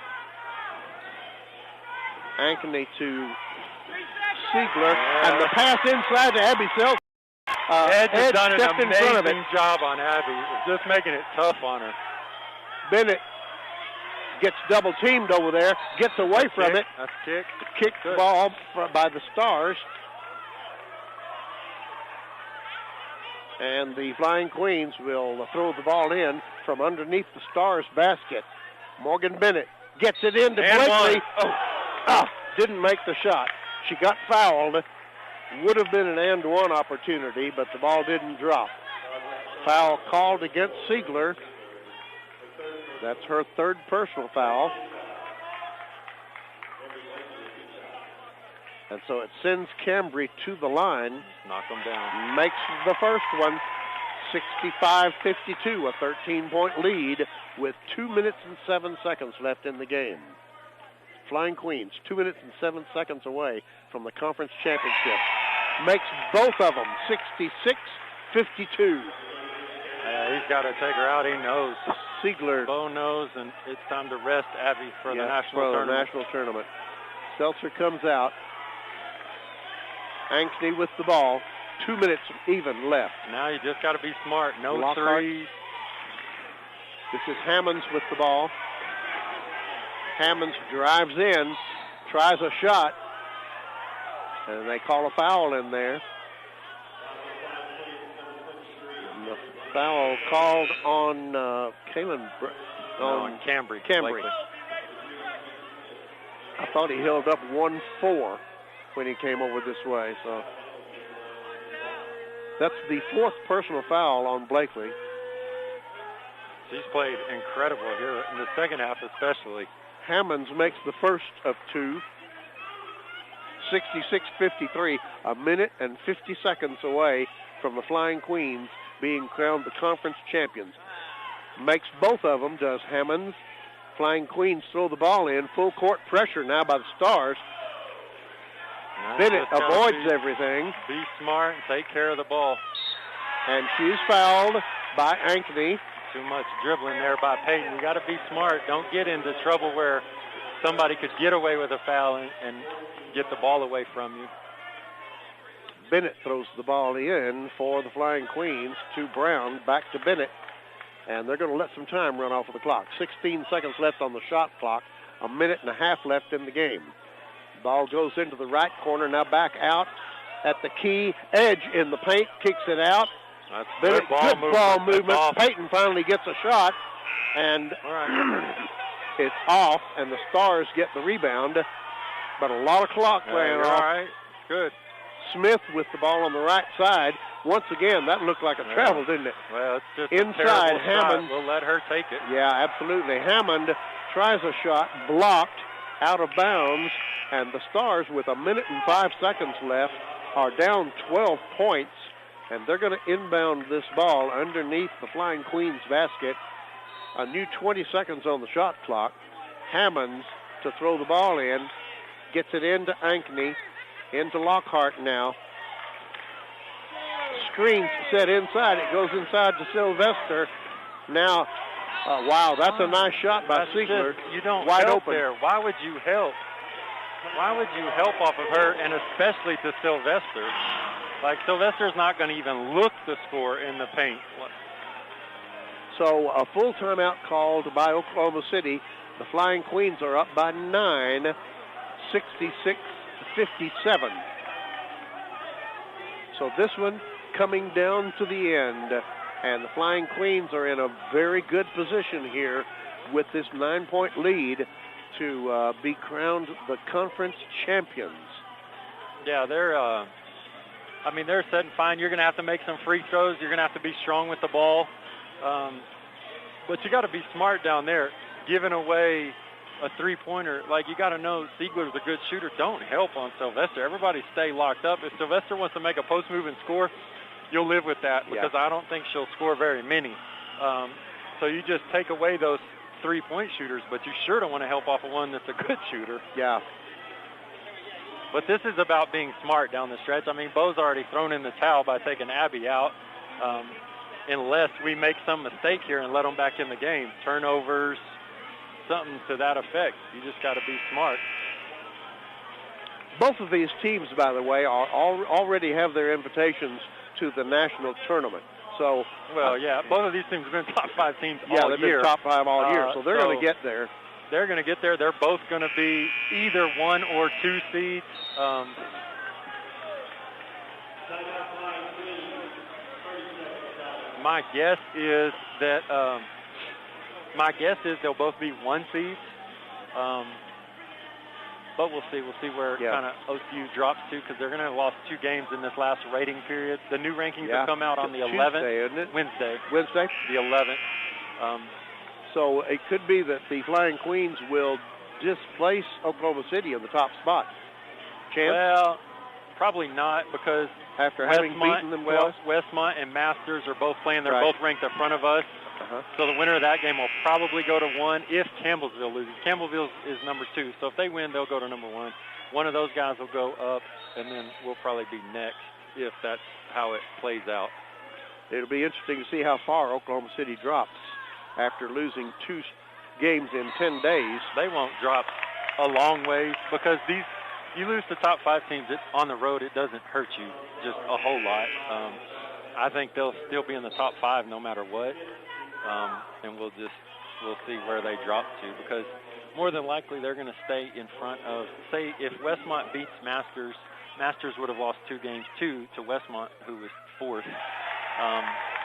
Ankeny to Siegler, and the pass inside to Abby Seltzer. Edge has done an stepped in front of it. amazing job on Abby, just making it tough on her. Bennett gets double teamed over there, gets away from it. That's a kick. Kicked ball by the Stars. And the Flying Queens will throw the ball in from underneath the Stars basket. Morgan Bennett gets it into Blakely. Didn't make the shot. She got fouled. Would have been an and-one opportunity, but the ball didn't drop. Foul called against Siegler. That's her third personal foul. And so it sends Cambry to the line. Knock them down. Makes the first one 65-52, a 13-point lead with 2 minutes and 7 seconds left in the game. Flying Queens, 2 minutes and 7 seconds away from the conference championship. Makes both of them 66-52. He's got to take her out. He knows. Siegler. Bo knows, and it's time to rest Abby for the national tournament. Seltzer comes out. Ankeny with the ball. 2 minutes even left. Now you just got to be smart. No Lockhart. threes. This is Hammonds with the ball. Hammonds drives in, tries a shot, and they call a foul in there. And the foul called on on Cambry. I thought he held up 1-4 when he came over this way. So that's the fourth personal foul on Blakely. She's played incredible here in the second half especially. Hammonds makes the first of two. 66-53, a minute and 50 seconds away from the Flying Queens being crowned the conference champions. Makes both of them, does Hammonds. Flying Queens throw the ball in. Full court pressure now by the Stars. Bennett avoids everything. Be smart and take care of the ball. And she's fouled by Ankeny. Too much dribbling there by Peyton. You got to be smart. Don't get into trouble where somebody could get away with a foul and get the ball away from you. Bennett throws the ball in for the Flying Queens to Brown. Back to Bennett. And they're going to let some time run off of the clock. 16 seconds left on the shot clock. A minute and a half left in the game. Ball goes into the right corner. Now back out at the key. Edge in the paint. Kicks it out. That's Bennett, good ball movement. Peyton finally gets a shot. And it's off. And the Stars get the rebound. But a lot of clock ran off. All right. Good. Smith with the ball on the right side. Once again, that looked like a travel, didn't it? Well, it's just inside. Hammond. We'll let her take it. Yeah, absolutely. Hammond tries a shot, blocked, out of bounds, and the Stars, with a minute and 5 seconds left, are down 12 points, and they're going to inbound this ball underneath the Flying Queens basket. A new 20 seconds on the shot clock. Hammonds to throw the ball in, gets it into Ankeny, into Lockhart now. Screen set inside. It goes inside to Sylvester. Now, wow, that's a nice shot by Siegler. You don't wide help open there. Why would you help? Why would you help off of her, and especially to Sylvester? Like, Sylvester's not going to even look to score in the paint. So a full timeout called by Oklahoma City. The Flying Queens are up by 9, 66-57. So this one coming down to the end, and the Flying Queens are in a very good position here with this 9-point lead to be crowned the conference champions. Yeah, they're setting fine. You're going to have to make some free throws. You're going to have to be strong with the ball. But you got to be smart down there, giving away a three-pointer. Like, you got to know Siegler's a good shooter. Don't help on Sylvester. Everybody stay locked up. If Sylvester wants to make a post move and score, you'll live with that, because I don't think she'll score very many. So you just take away those three-point shooters, but you sure don't want to help off of one that's a good shooter. Yeah. But this is about being smart down the stretch. I mean, Bo's already thrown in the towel by taking Abby out, unless we make some mistake here and let them back in the game. Turnovers, something to that effect. You just got to be smart. Both of these teams, by the way, already have their invitations to the national tournament. So, well, yeah, both of these teams have been top 5 teams all year. Yeah, they've been top 5 all year, so they're going to get there. They're going to get there. They're both going to be either 1 or 2 seeds. My guess is they'll both be 1 seeds. But we'll see. We'll see where kind of OCU drops to, because they're going to have lost 2 games in this last rating period. The new rankings will come out on the 11th. Tuesday, isn't it? Wednesday. The 11th. So it could be that the Flying Queens will displace Oklahoma City in the top spot. Chance? Well, probably not, because after having beaten them twice? Westmont and Masters are both playing. They're both ranked in front of us. So the winner of that game will probably go to 1 if Campbellsville loses. Campbellsville is number 2, so if they win, they'll go to number 1. One of those guys will go up, and then we'll probably be next if that's how it plays out. It'll be interesting to see how far Oklahoma City drops after losing 2 games in 10 days. They won't drop a long ways, because you lose to top 5 teams on the road. It doesn't hurt you just a whole lot. I think they'll still be in the top 5 no matter what. And we'll see where they drop to, because more than likely they're going to stay in front of, say, if Westmont beats Masters would have lost 2 games to Westmont, who was 4th.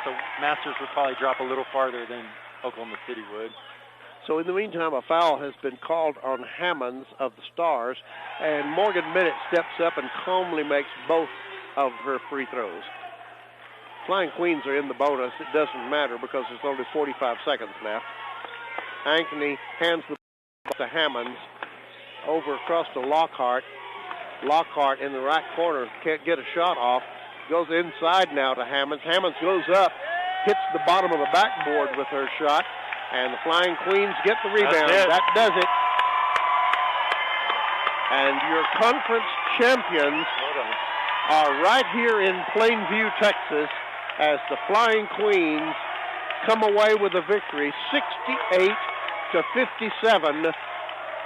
So Masters would probably drop a little farther than Oklahoma City would. So in the meantime, a foul has been called on Hammonds of the Stars, and Morgan Bennett steps up and calmly makes both of her free throws. Flying Queens are in the bonus. It doesn't matter because there's only 45 seconds left. Ankeny hands the ball to Hammonds over across to Lockhart. Lockhart in the right corner can't get a shot off. Goes inside now to Hammonds. Hammonds goes up, hits the bottom of the backboard with her shot, and the Flying Queens get the rebound. That does it. And your conference champions are right here in Plainview, Texas, as the Flying Queens come away with a victory, 68-57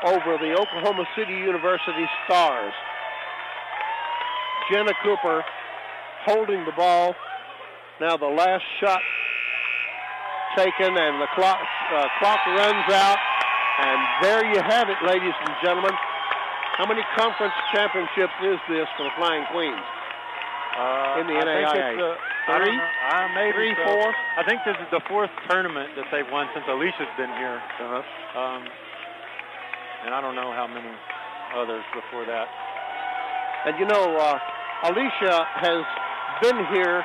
over the Oklahoma City University Stars. Jenna Cooper holding the ball. Now the last shot taken, and the clock runs out. And there you have it, ladies and gentlemen. How many conference championships is this for the Flying Queens in the NAIA? Three? Maybe 3, 4? I think this is the 4th tournament that they've won since Alicia's been here. And I don't know how many others before that. And you know, Alicia has been here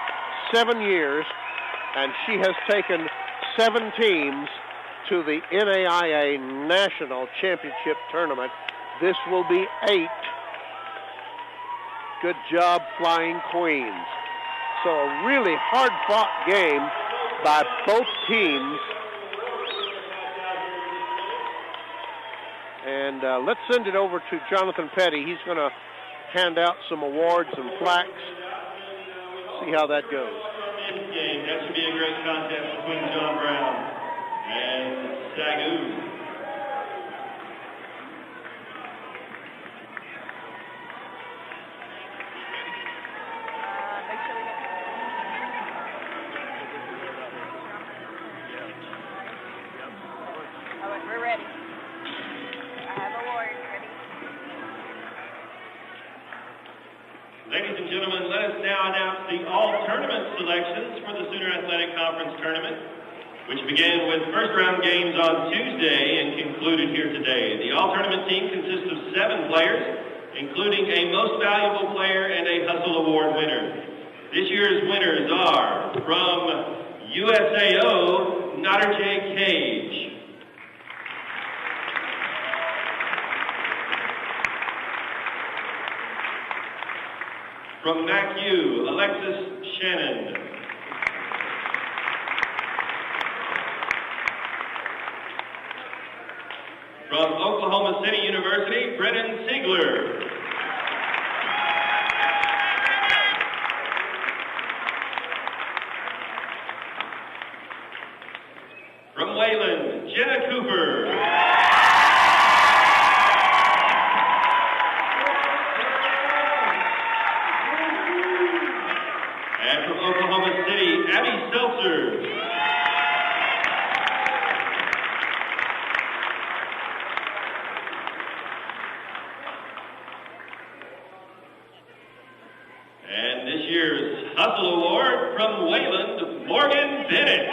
7 years, and she has taken 7 teams to the NAIA National Championship Tournament. This will be 8. Good job, Flying Queens. So a really hard-fought game by both teams. And let's send it over to Jonathan Petty. He's going to hand out some awards and plaques. See how that goes. That should be a great contest between John Brown and Sagu. We're ready. I have awards ready. Ladies and gentlemen, let us now announce the all-tournament selections for the Sooner Athletic Conference Tournament, which began with first-round games on Tuesday and concluded here today. The all-tournament team consists of 7 players, including a Most Valuable Player and a Hustle Award winner. This year's winners are from USAO, Nader J. Cage. From MacU, Alexis Shannon. From Oklahoma City University, Brennan Ziegler. From Wayland, Jenna Cooper. And this year's Hustle Award from Wayland, Morgan Bennett.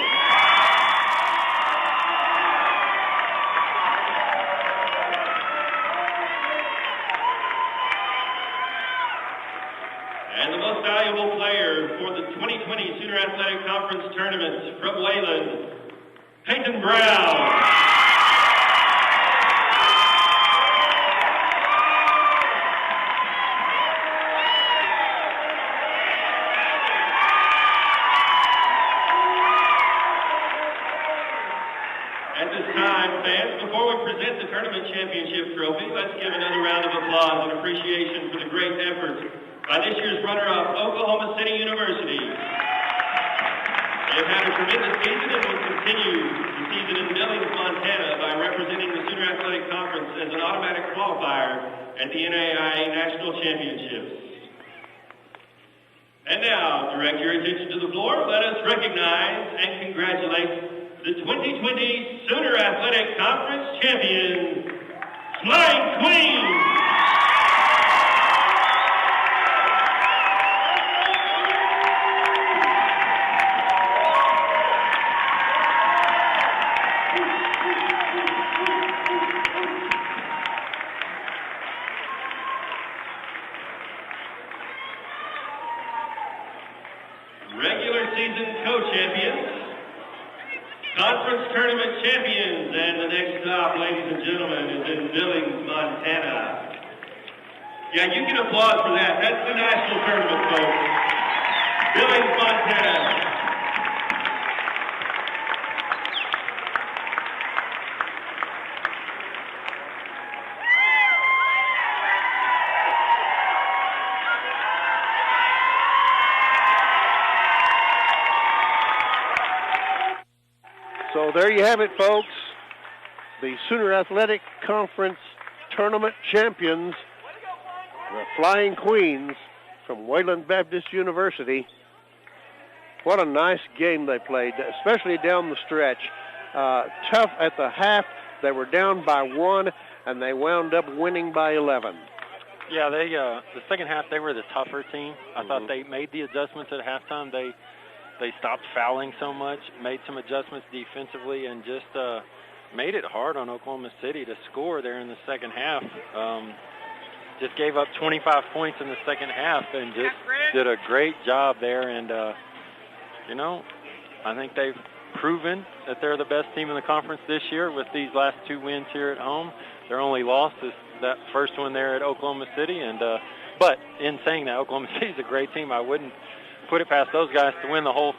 And the most valuable player for the 2020 Sooner Athletic Conference Tournament from Wayland, Peyton Brown. At this time, fans, before we present the tournament championship trophy, let's give another round of applause and appreciation for the great effort by this year's runner-up, Oklahoma City University. They've had a tremendous season and will continue the season in Billings, Montana by representing the Sooner Athletic Conference as an automatic qualifier at the NAIA National Championships. And now, direct your attention to the floor. Let us recognize and congratulate the 2020 Sooner Athletic Conference champion, Flying Queen. Regular season co-champions, conference tournament champions, and the next stop, ladies and gentlemen, is in Billings, Montana. Yeah, you can applaud for that. That's the national tournament, folks. Billings, Montana. So there you have it, folks. The Sooner Athletic Conference Tournament champions, the Flying Queens from Wayland Baptist University. What a nice game they played, especially down the stretch. Tough at the half. They were down by 1, and they wound up winning by 11. Yeah, they the second half, they were the tougher team. I thought they made the adjustments at halftime. They stopped fouling so much, made some adjustments defensively, and just made it hard on Oklahoma City to score there in the second half. Just gave up 25 points in the second half and just did a great job there. And, you know, I think they've proven that they're the best team in the conference this year with these last 2 wins here at home. Their only loss is that first one there at Oklahoma City. And but in saying that, Oklahoma City's a great team. I wouldn't put it past those guys to win the whole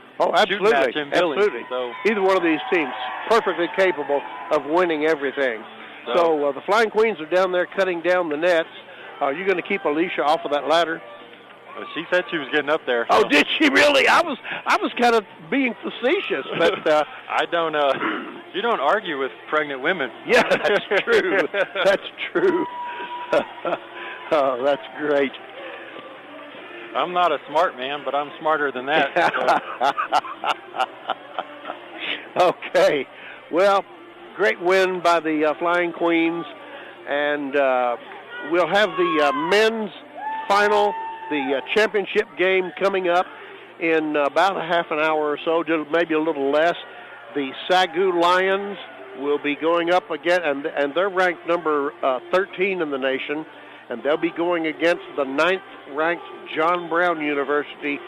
shooting match in Billings. Absolutely. So either one of these teams perfectly capable of winning everything. So the Flying Queens are down there cutting down the nets. Are you going to keep Alicia off of that ladder? She said she was getting up there. Oh, did she really? I was kind of being facetious, but I don't. You don't argue with pregnant women. Yeah, that's true. That's true. Oh, that's great. I'm not a smart man, but I'm smarter than that. So. Okay. Well, great win by the Flying Queens, and we'll have the men's final, the championship game coming up in about a half an hour or so, just maybe a little less. The Sagu Lions will be going up again, and they're ranked number 13 in the nation, and they'll be going against the 9th-ranked John Brown University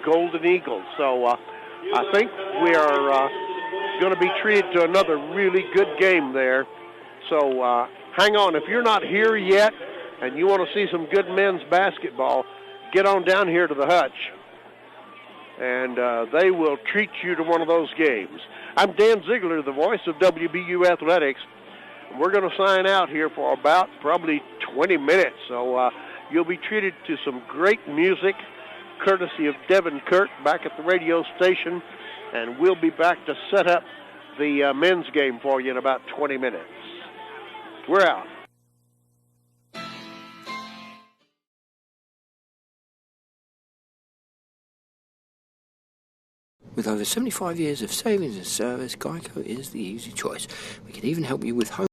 Golden Eagles. So I think we are going to be treated to another really good game there. So hang on. If you're not here yet and you want to see some good men's basketball, get on down here to the Hutch, and they will treat you to one of those games. I'm Dan Ziegler, the voice of WBU Athletics. We're going to sign out here for about probably 20 minutes, so you'll be treated to some great music, courtesy of Devin Kirk back at the radio station, and we'll be back to set up the men's game for you in about 20 minutes. We're out. With over 75 years of savings and service, Geico is the easy choice. We can even help you with home